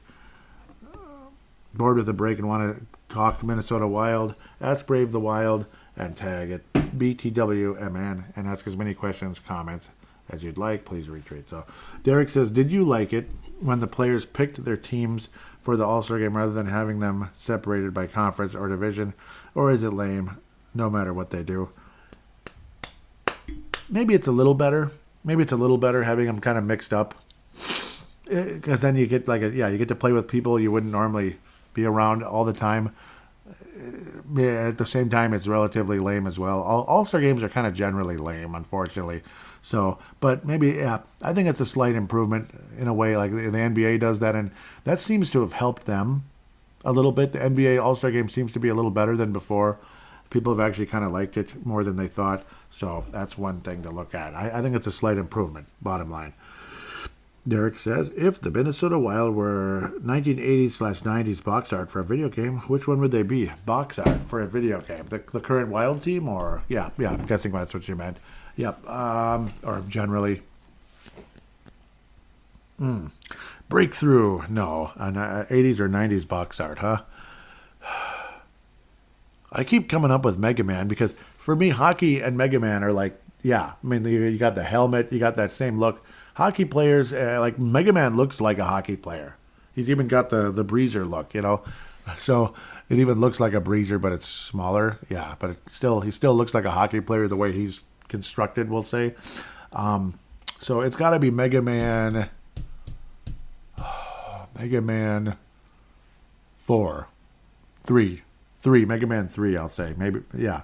Bored with the break and want to talk Minnesota Wild? Ask Brave the Wild and tag it BTWMN and ask as many questions, comments as you'd like. Please retweet. So Derek says, did you like it when the players picked their teams for the All-Star game rather than having them separated by conference or division? Or is it lame no matter what they do? Maybe it's a little better. Maybe it's a little better having them kind of mixed up. Because then you get you get to play with people you wouldn't normally be around all the time. At the same time, it's relatively lame as well. All-Star games are kind of generally lame, unfortunately. So, but maybe, yeah, I think it's a slight improvement in a way, like the NBA does that, and that seems to have helped them a little bit. The NBA All-Star game seems to be a little better than before. People have actually kind of liked it more than they thought. So that's one thing to look at. I think it's a slight improvement, bottom line. Derek says, if the Minnesota Wild were 1980s/90s box art for a video game, which one would they be? Box art for a video game. The current Wild team, or yeah, I'm guessing that's what you meant. Yep. Or generally. Breakthrough. No. An 80s or 90s box art, huh? I keep coming up with Mega Man because for me, hockey and Mega Man are like, yeah, I mean, you got the helmet, you got that same look. Hockey players, like Mega Man looks like a hockey player. He's even got the breezer look, you know. So it even looks like a breezer, but it's smaller. Yeah, but he still looks like a hockey player the way he's constructed, we'll say. So it's got to be Mega Man. Mega Man 4, 3, Mega Man 3. I'll say maybe. Yeah.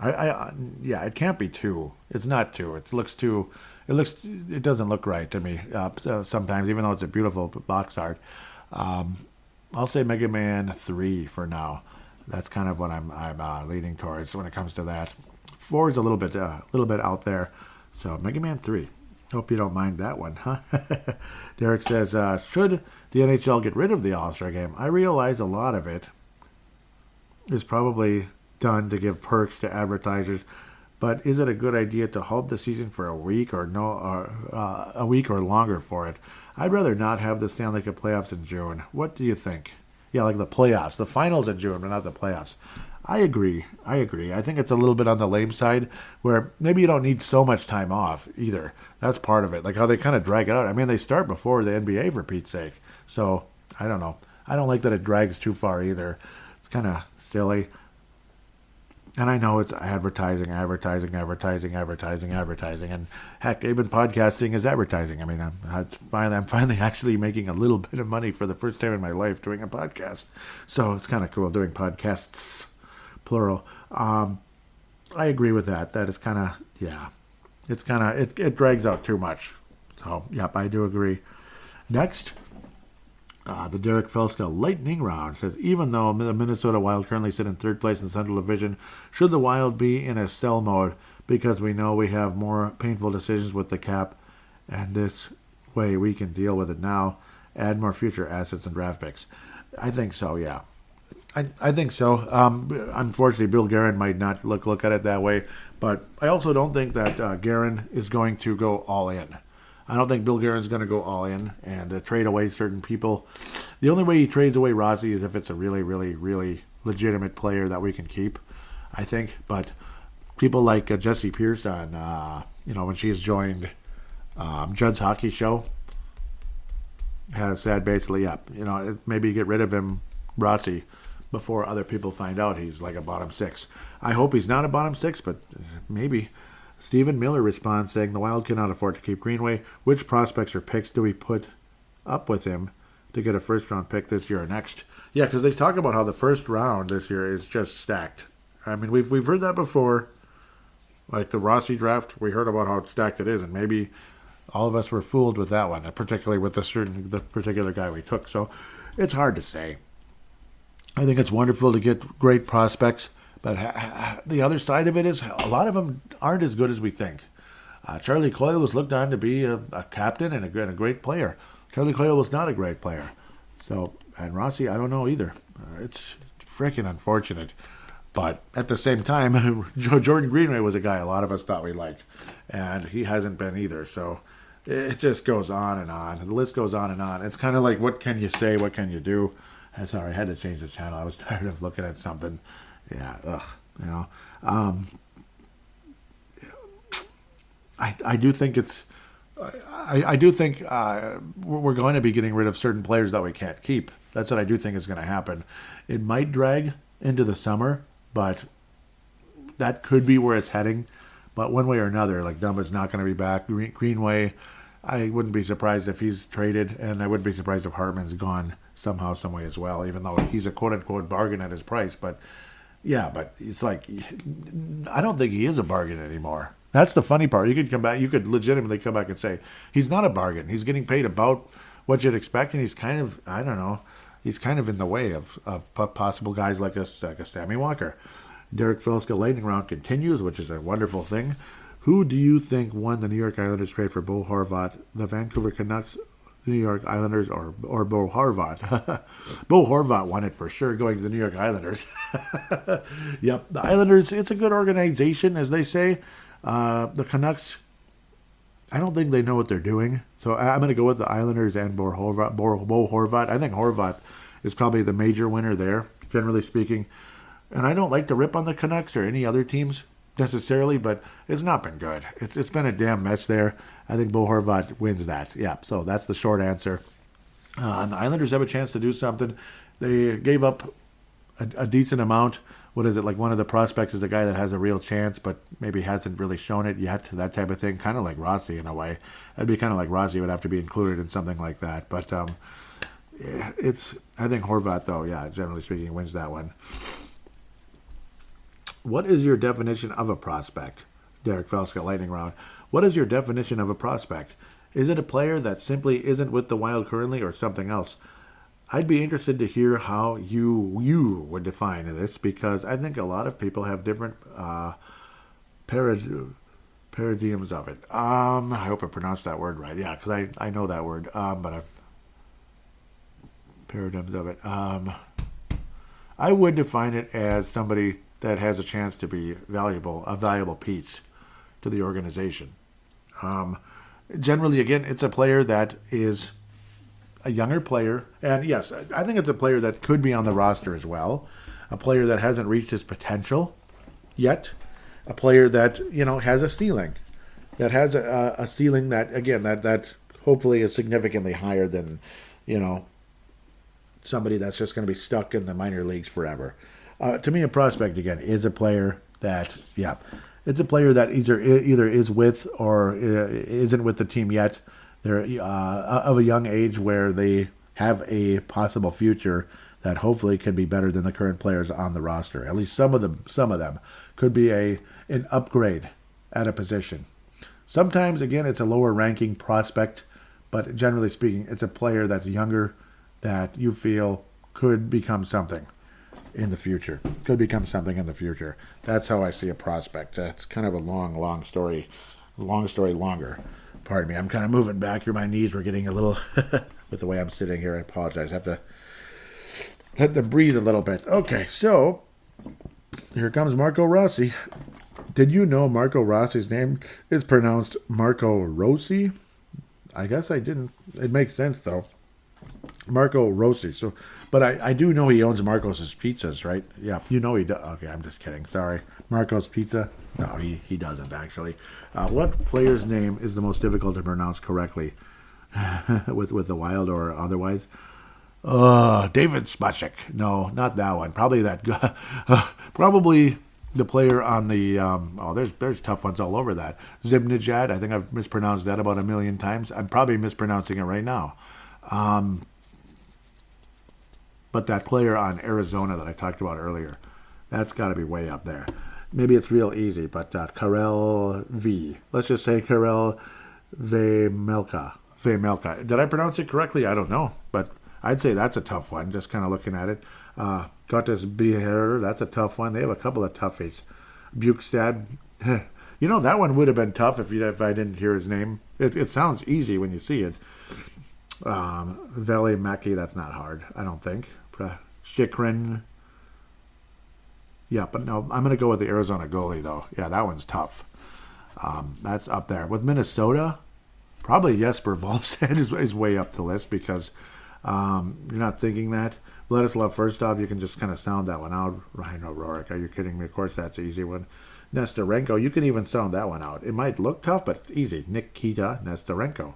Yeah, it can't be 2. It's not 2. It doesn't look right to me sometimes, even though it's a beautiful box art. I'll say Mega Man 3 for now. That's kind of what I'm leaning towards when it comes to that. 4 is a little bit out there. So Mega Man 3. Hope you don't mind that one, huh? Derek says, should the NHL get rid of the All-Star game? I realize a lot of it is probably done to give perks to advertisers, but is it a good idea to halt the season for a week or a week or longer for it? I'd rather not have the Stanley Cup playoffs in June. What do you think? Yeah, like the playoffs, the finals in June, but not the playoffs. I agree. I think it's a little bit on the lame side where maybe you don't need so much time off either. That's part of it. Like how they kind of drag it out. I mean, they start before the NBA for Pete's sake. So I don't know. I don't like that it drags too far either. It's kind of silly. And I know it's advertising. And heck, even podcasting is advertising. I mean, I'm finally actually making a little bit of money for the first time in my life doing a podcast. So it's kind of cool doing podcasts, plural. I agree with that. That is kind of, yeah. It's kind of, it drags out too much. So, yep, I do agree. Next. The Derek Felska lightning round says, even though the Minnesota Wild currently sit in third place in the Central Division, should the Wild be in a sell mode because we know we have more painful decisions with the cap, and this way we can deal with it now, add more future assets and draft picks? I think so, yeah. I think so. Unfortunately, Bill Guerin might not look at it that way, but I also don't think that Guerin is going to go all in. I don't think Bill Guerin's going to go all in and trade away certain people. The only way he trades away Rossi is if it's a really, really, really legitimate player that we can keep, I think. But people like Jesse Pearson, when she's joined Judd's Hockey Show, has said basically, maybe get rid of him, Rossi, before other people find out he's like a bottom 6. I hope he's not a bottom 6, but maybe. Stephen Miller responds saying the Wild cannot afford to keep Greenway. Which prospects or picks do we put up with him to get a first-round pick this year or next? Yeah, because they talk about how the first round this year is just stacked. I mean, we've heard that before. Like the Rossi draft, we heard about how stacked it is, and maybe all of us were fooled with that one, particularly with the particular guy we took. So it's hard to say. I think it's wonderful to get great prospects. But the other side of it is a lot of them aren't as good as we think. Charlie Coyle was looked on to be a captain and a great player. Charlie Coyle was not a great player. So, and Rossi, I don't know either. It's freaking unfortunate. But at the same time, Jordan Greenway was a guy a lot of us thought we liked. And he hasn't been either. So it just goes on and on. The list goes on and on. It's kind of like, what can you say? What can you do? Sorry, I had to change the channel. I was tired of looking at something. Yeah, I do think it's. I do think we're going to be getting rid of certain players that we can't keep. That's what I do think is going to happen. It might drag into the summer, but that could be where it's heading. But one way or another, like Dumba's not going to be back. Greenway, I wouldn't be surprised if he's traded, and I wouldn't be surprised if Hartman's gone somehow, some way as well. Even though he's a quote unquote bargain at his price, but. Yeah, but it's like, I don't think he is a bargain anymore. That's the funny part. You could legitimately come back and say, he's not a bargain. He's getting paid about what you'd expect, and he's kind of, I don't know, he's kind of in the way of possible guys like a Sammy Walker. Derek Felska lightning round continues, which is a wonderful thing. Who do you think won the New York Islanders trade for Bo Horvat? The Vancouver Canucks, the New York Islanders, or Bo Horvat? Bo Horvat won it for sure, going to the New York Islanders. Yep, the Islanders, it's a good organization, as they say. The Canucks, I don't think they know what they're doing. So I'm going to go with the Islanders and Bo Horvat. I think Horvat is probably the major winner there, generally speaking. And I don't like to rip on the Canucks or any other teams necessarily, but it's not been good. It's been a damn mess there. I think Bo Horvat wins that. Yeah, so that's the short answer. And the Islanders have a chance to do something. They gave up a decent amount. What is it, like one of the prospects is a guy that has a real chance, but maybe hasn't really shown it yet, that type of thing, kind of like Rossi in a way. That'd be kind of like Rossi would have to be included in something like that. But I think Horvat, though, yeah, generally speaking, wins that one. What is your definition of a prospect? Derek Felska, lightning round. What is your definition of a prospect? Is it a player that simply isn't with the Wild currently or something else? I'd be interested to hear how you would define this, because I think a lot of people have different paradigms of it. I hope I pronounced that word right. Yeah, because I know that word, but paradigms of it. I would define it as somebody that has a chance to be a valuable piece to the organization. Generally, again, it's a player that is a younger player, and yes, I think it's a player that could be on the roster as well, a player that hasn't reached his potential yet, a player that, has a ceiling, that has a ceiling that, again, that hopefully is significantly higher than, somebody that's just going to be stuck in the minor leagues forever. To me, a prospect, again, is a player that, it's a player that either is with or isn't with the team yet. They're of a young age where they have a possible future that hopefully can be better than the current players on the roster. At least some of them could be an upgrade at a position. Sometimes, again, it's a lower ranking prospect, but generally speaking, it's a player that's younger that you feel could become something in the future. That's how I see a prospect. It's kind of a long story longer. Pardon me, I'm kind of moving back here. My knees were getting a little, with the way I'm sitting here, I apologize. I have to let them breathe a little bit. Okay, so here comes Marco Rossi. Did you know Marco Rossi's name is pronounced Marco Rossi? I guess I didn't. It makes sense, though. Marco Rossi. So, but I do know he owns Marcos' Pizzas, right? Yeah, he does. Okay, I'm just kidding. Sorry. Marco's Pizza? No, he doesn't, actually. What player's name is the most difficult to pronounce correctly with the Wild or otherwise? David Spacek. No, not that one. Probably that guy. Probably the player on the... there's tough ones all over that. Zibnejad. I think I've mispronounced that about a million times. I'm probably mispronouncing it right now. But that player on Arizona that I talked about earlier, that's got to be way up there. Maybe it's real easy, but Karel V. Let's just say Karel Vejmelka. Did I pronounce it correctly? I don't know, but I'd say that's a tough one, just kind of looking at it. Gottes Beher, that's a tough one. They have a couple of toughies. Bukestad. That one would have been tough if I didn't hear his name. It sounds easy when you see it. Veli Maki, that's not hard, I don't think. Chikrin. Yeah, but no, I'm going to go with the Arizona goalie, though. Yeah, that one's tough. That's up there. With Minnesota, probably Jesper Wallstedt is way up the list because you're not thinking that. Vladislav Firstov, you can just kind of sound that one out. Ryan O'Rourke, are you kidding me? Of course, that's an easy one. Nesterenko, you can even sound that one out. It might look tough, but it's easy. Nikita Nesterenko.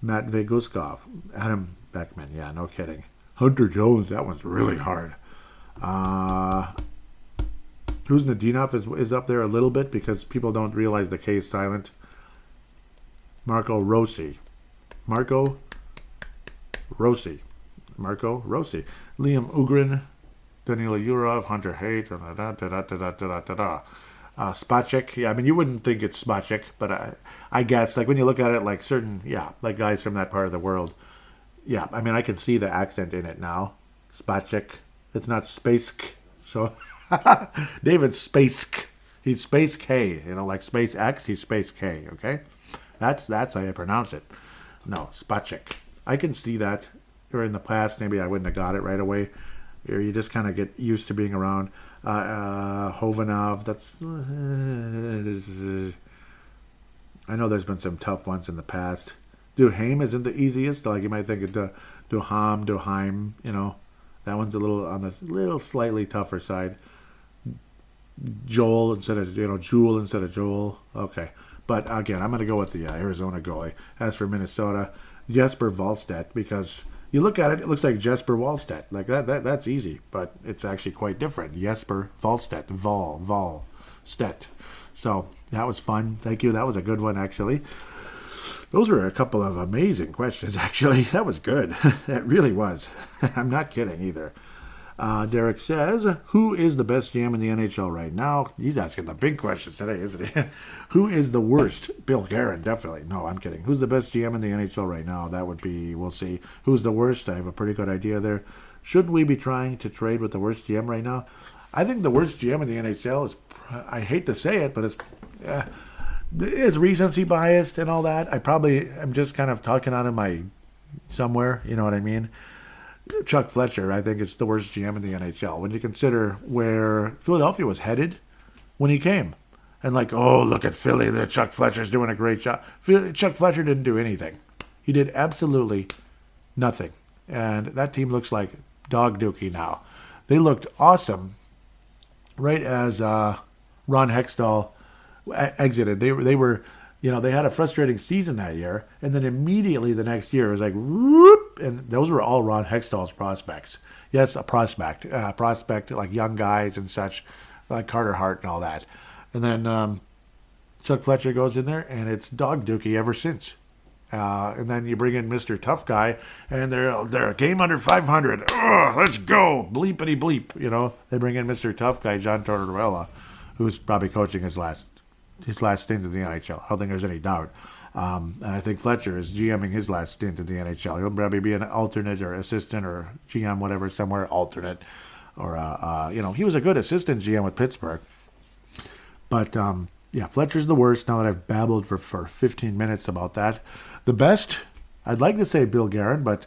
Matvey Guskov. Adam Beckman, yeah, no kidding. Hunter Jones, that one's really hard. Who's Nadinov is up there a little bit because people don't realize the K is silent. Marco Rossi. Liam Ugrin, Danila Yurov, Hunter Haight, Spacek. Yeah, I mean, you wouldn't think it's Spacek, but I guess, like, when you look at it, like, certain, like, guys from that part of the world, I mean, I can see the accent in it now. Spacek. It's not Spacek. So, David Spacek. He's Space K, like Space X, he's Space K, okay? That's how you pronounce it. No, Spacek. I can see that. Or in the past, maybe I wouldn't have got it right away. Or you just kind of get used to being around. Hovanov, that's... I know there's been some tough ones in the past. Duhaime isn't the easiest. Like you might think of Duhaime, That one's a little on the little slightly tougher side. Joel instead of, Jewel instead of Joel. Okay. But again, I'm going to go with the Arizona goalie. As for Minnesota, Jesper Wallstedt, because you look at it, it looks like Jesper Wallstedt. Like that's easy, but it's actually quite different. Jesper Wallstedt, Wallstedt. So that was fun. Thank you. That was a good one, actually. Those were a couple of amazing questions, actually. That was good. That really was. I'm not kidding either. Derek says, who is the best GM in the NHL right now? He's asking the big questions today, isn't he? Who is the worst? Bill Guerin, definitely. No, I'm kidding. Who's the best GM in the NHL right now? That would be, we'll see. Who's the worst? I have a pretty good idea there. Shouldn't we be trying to trade with the worst GM right now? I think the worst GM in the NHL is, I hate to say it, but it's recency biased and all that. I'm just kind of talking out of my somewhere, you know what I mean? Chuck Fletcher, I think, is the worst GM in the NHL. When you consider where Philadelphia was headed when he came. And look at Philly, Chuck Fletcher's doing a great job. Chuck Fletcher didn't do anything. He did absolutely nothing. And that team looks like dog dookie now. They looked awesome right as Ron Hextall exited. They were, they had a frustrating season that year, and then immediately the next year it was like whoop, and those were all Ron Hextall's prospects. Yes, a prospect like young guys and such, like Carter Hart and all that. And then Chuck Fletcher goes in there, and it's dog dookie ever since. And then you bring in Mr. Tough Guy, and they're a game under 500. Ugh, let's go, bleepity bleep. They bring in Mr. Tough Guy, John Tortorella, who's probably coaching his last stint in the NHL. I don't think there's any doubt. And I think Fletcher is GMing his last stint in the NHL. He'll probably be an alternate or assistant or GM, whatever, somewhere alternate. Or, he was a good assistant GM with Pittsburgh. But, Fletcher's the worst now that I've babbled for 15 minutes about that. The best, I'd like to say Bill Guerin, but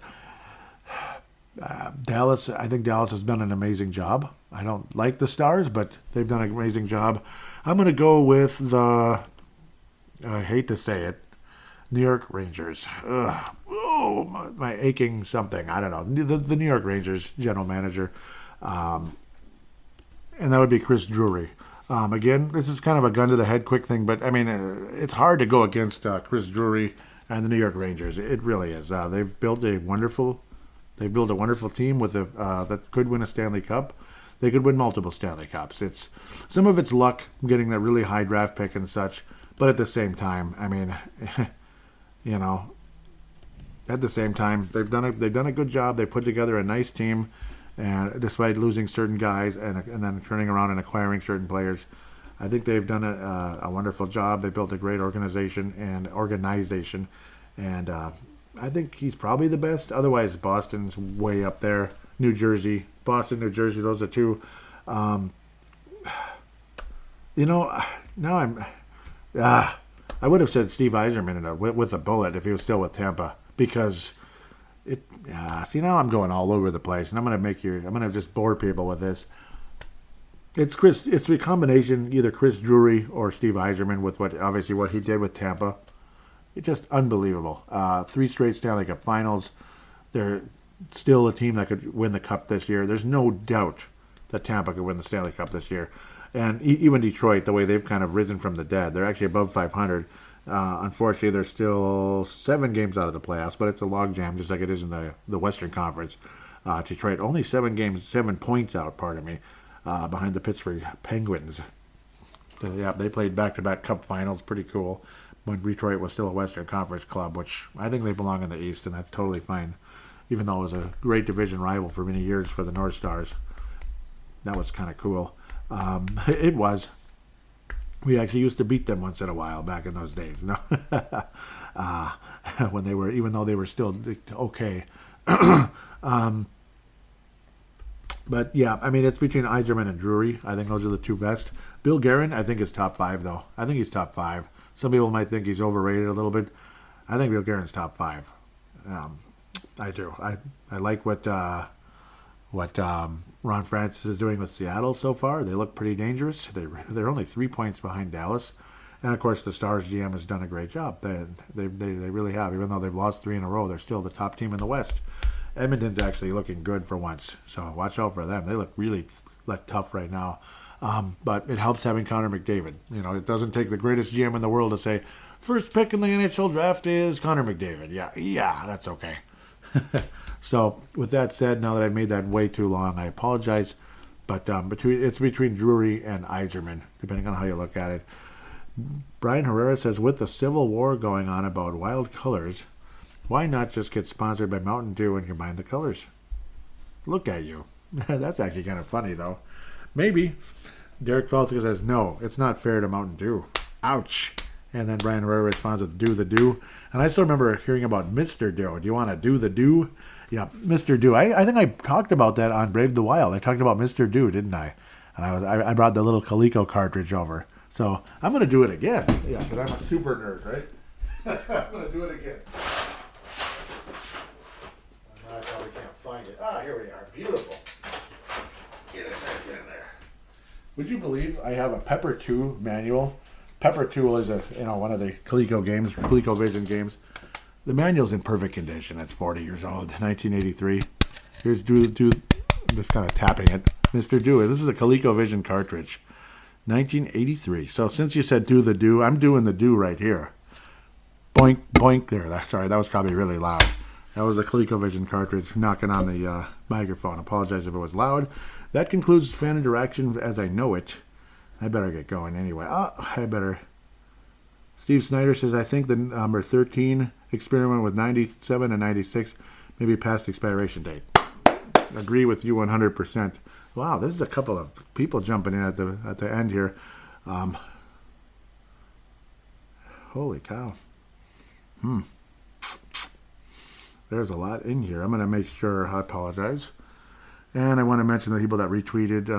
Dallas, I think Dallas has done an amazing job. I don't like the Stars, but they've done an amazing job. I'm going to go with I hate to say it, New York Rangers. Ugh. Oh, my aching something. I don't know. The New York Rangers general manager. And that would be Chris Drury. Again, this is kind of a gun to the head quick thing, but I mean, it's hard to go against Chris Drury and the New York Rangers. It really is. They've built a wonderful team with that could win a Stanley Cup. They could win multiple Stanley Cups. Some of it's luck getting that really high draft pick and such, but at the same time, I mean, at the same time, they've done a good job. They put together a nice team, and despite losing certain guys and then turning around and acquiring certain players, I think they've done a wonderful job. They built a great organization, and I think he's probably the best. Otherwise, Boston's way up there. Boston, New Jersey, those are two. Now I would have said Steve Yzerman with a bullet if he was still with Tampa, because now I'm going all over the place, and I'm going to just bore people with this. It's the combination, either Chris Drury or Steve Yzerman, with what he did with Tampa. It's just unbelievable. 3 straight Stanley Cup Finals. They're still a team that could win the Cup this year. There's no doubt that Tampa could win the Stanley Cup this year. And even Detroit, the way they've kind of risen from the dead, they're actually above 500. Unfortunately, they're still 7 games out of the playoffs, but it's a logjam just like it is in the Western Conference. Detroit only 7 points out, behind the Pittsburgh Penguins. Yeah, they played back-to-back Cup Finals. Pretty cool. When Detroit was still a Western Conference club, which I think they belong in the East, and that's totally fine. Even though it was a great division rival for many years for the North Stars. That was kind of cool. It was. We actually used to beat them once in a while back in those days. No, even though they were still okay. But yeah, I mean, it's between Iserman and Drury. I think those are the two best. Bill Guerin, I think, is top 5, though. I think he's top 5. Some people might think he's overrated a little bit. I think Bill Guerin's top 5. I do. I like what Ron Francis is doing with Seattle so far. They look pretty dangerous. They're only 3 points behind Dallas. And, of course, the Stars GM has done a great job. They really have. Even though they've lost 3 in a row, they're still the top team in the West. Edmonton's actually looking good for once. So watch out for them. They look really tough right now. But it helps having Connor McDavid. You know, it doesn't take the greatest GM in the world to say, first pick in the NHL draft is Connor McDavid. Yeah, that's okay. So with that said, now that I've made that way too long, I apologize. But it's between Drury and Iserman, depending on how you look at it. Brian Herrera says, with the Civil War going on about wild colors, why not just get sponsored by Mountain Dew and combine the colors? Look at you. That's actually kind of funny, though. Maybe. Derek Felsica says, no, it's not fair to Mountain Dew. Ouch. And then Brian Herrera responds with Do the Do. And I still remember hearing about Mr. Dew. Do you want to do the do? Yeah, Mr. Dew. I think I talked about that on Brave the Wild. I talked about Mr. Dew, didn't I? And I brought the little Coleco cartridge over. So I'm going to do it again. Yeah, because I'm a super nerd, right? I'm going to do it again. I probably can't find it. Here we are. Beautiful. Get in there. Would you believe I have a Pepper 2 manual? Pepper 2 is one of the ColecoVision games. The manual's in perfect condition. It's 40 years old, 1983. Here's Do. I'm just kind of tapping it. Mr. Do. This is a ColecoVision cartridge, 1983. So since you said Do the Do, I'm doing the do right here. Boink, boink there. Sorry, that was probably really loud. That was the ColecoVision cartridge knocking on the microphone. Apologize if it was loud. That concludes fan interaction as I know it. I better get going anyway. Steve Snyder says, I think the number 13 experiment with 97 and 96 may be past expiration date. Agree with you 100%. Wow, there's a couple of people jumping in at the end here. Holy cow. There's a lot in here. I'm going to make sure. I apologize. And I want to mention the people that retweeted.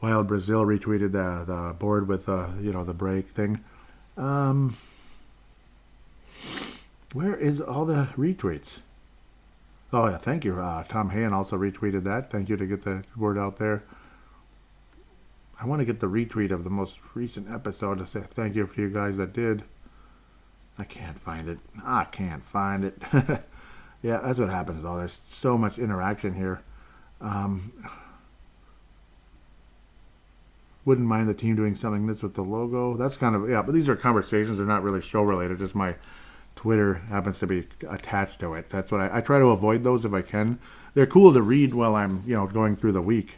Wild Brazil retweeted the board with the break thing. Where is all the retweets? Oh yeah, thank you. Tom Hayen also retweeted that. Thank you to get the word out there. I want to get the retweet of the most recent episode to say thank you to you guys that did. I can't find it. Yeah, that's what happens though. There's so much interaction here. Wouldn't mind the team doing something this with the logo. That's kind of, but these are conversations. They're not really show related. Just my Twitter happens to be attached to it. That's what I try to avoid those if I can. They're cool to read while I'm, going through the week.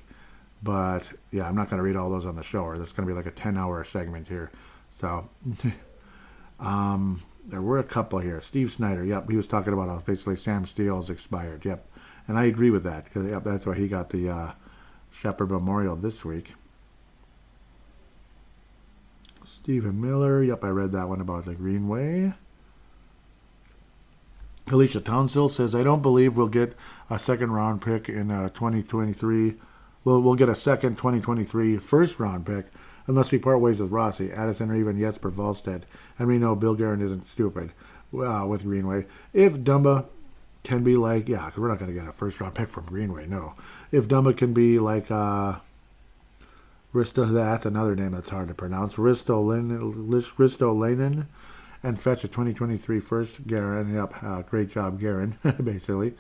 But yeah, I'm not going to read all those on the show, or there's going to be like a 10-hour segment here. So, there were a couple here. Steve Snyder, he was talking about how basically Sam Steele's expired. Yep, and I agree with that because that's why he got the Shepherd Memorial this week. Stephen Miller, I read that one about the Greenway. Alicia Townsville says, I don't believe we'll get a second round pick in 2023. We'll get a second 2023 first round pick unless we part ways with Rossi, Addison, or even Jesper Wallstedt. And we know Bill Guerin isn't stupid with Greenway. If Dumba can be like, because we're not going to get a first round pick from Greenway, no. If Dumba can be like Risto, that's another name that's hard to pronounce. Ristolainen, and fetch a 2023 first. Guerin, great job, Guerin, basically.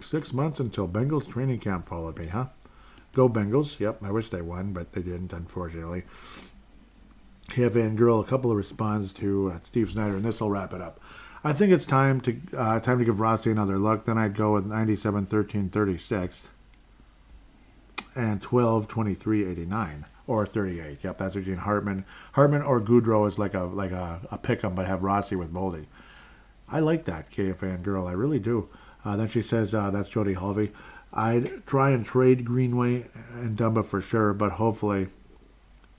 6 months until Bengals training camp followed me, huh? Go Bengals. Yep, I wish they won, but they didn't, unfortunately. Here, Van Girl, a couple of responses to Steve Snyder, and this will wrap it up. I think it's time to give Rossi another look. Then I'd go with 97, 13, 36. And 12, 23, 89. Or 38. Yep, that's between Hartman. Hartman or Goudreau is like a pick-em, but have Rossi with Boldy. I like that, KFan girl. I really do. Then she says, that's Jody Halvey. I'd try and trade Greenway and Dumba for sure, but hopefully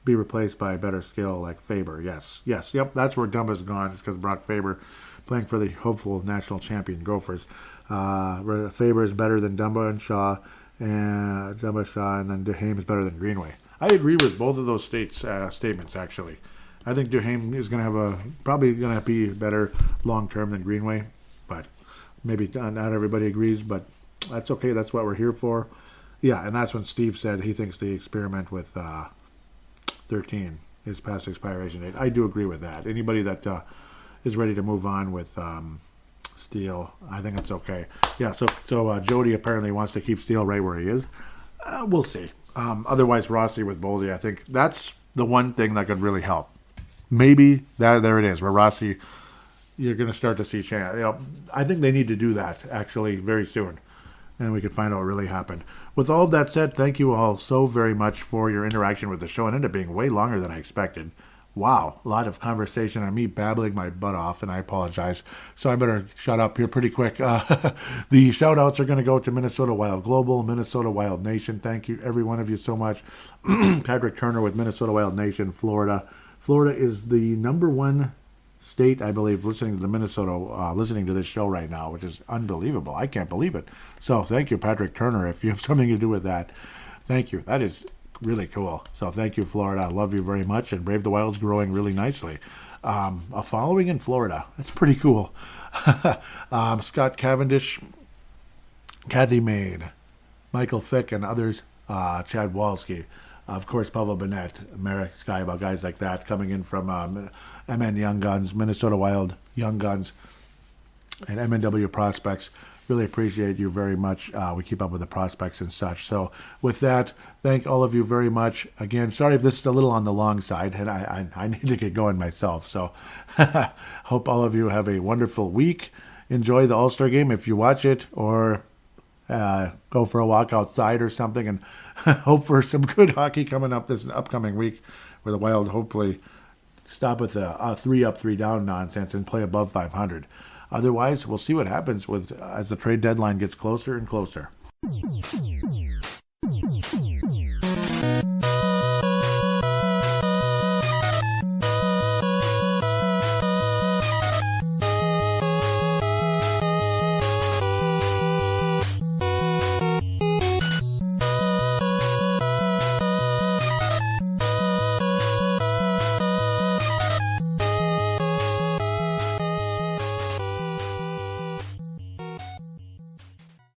be replaced by a better skill like Faber. Yes. Yep, that's where Dumba's gone. It's because Brock Faber playing for the hopeful national champion Gophers. Faber is better than Dumba and Shaw, and then Duhaime is better than Greenway. I agree with both of those statements, actually. I think Duhaime is going to have probably going to be better long term than Greenway, but maybe not everybody agrees, but that's okay. That's what we're here for. Yeah, and that's when Steve said he thinks the experiment with 13 is past expiration date. I do agree with that. Anybody that is ready to move on with Steele, I think it's okay. Yeah, so Jody apparently wants to keep Steele right where he is. We'll see. Otherwise, Rossi with Boldy, I think that's the one thing that could really help. Maybe there it is, where Rossi, you're going to start to see chance. I think they need to do that, actually, very soon. And we can find out what really happened. With all of that said, thank you all so very much for your interaction with the show. It ended up being way longer than I expected. Wow, a lot of conversation and me babbling my butt off, and I apologize. So I better shut up here pretty quick. The shout-outs are going to go to Minnesota Wild Global, Minnesota Wild Nation. Thank you, every one of you, so much. Patrick Turner with Minnesota Wild Nation, Florida. Florida is the number one state, I believe, listening to this show right now, which is unbelievable. I can't believe it. So thank you, Patrick Turner, if you have something to do with that. Thank you. That is really cool. So thank you, Florida. I love you very much. And Brave the Wild's growing really nicely. A following in Florida. That's pretty cool. Scott Cavendish, Kathy Maid, Michael Fick, and others. Chad Walski. Of course, Pavel Bennett, Merrick Skyba, guys like that coming in from MN Young Guns, Minnesota Wild Young Guns, and MNW Prospects. Really appreciate you very much. We keep up with the prospects and such. So with that, thank all of you very much. Again, sorry if this is a little on the long side, and I need to get going myself. So hope all of you have a wonderful week. Enjoy the All-Star game if you watch it, or go for a walk outside or something, and hope for some good hockey coming up this upcoming week, where the Wild hopefully stop with the 3-up, 3-down nonsense and play above 500. Otherwise, we'll see what happens as the trade deadline gets closer and closer.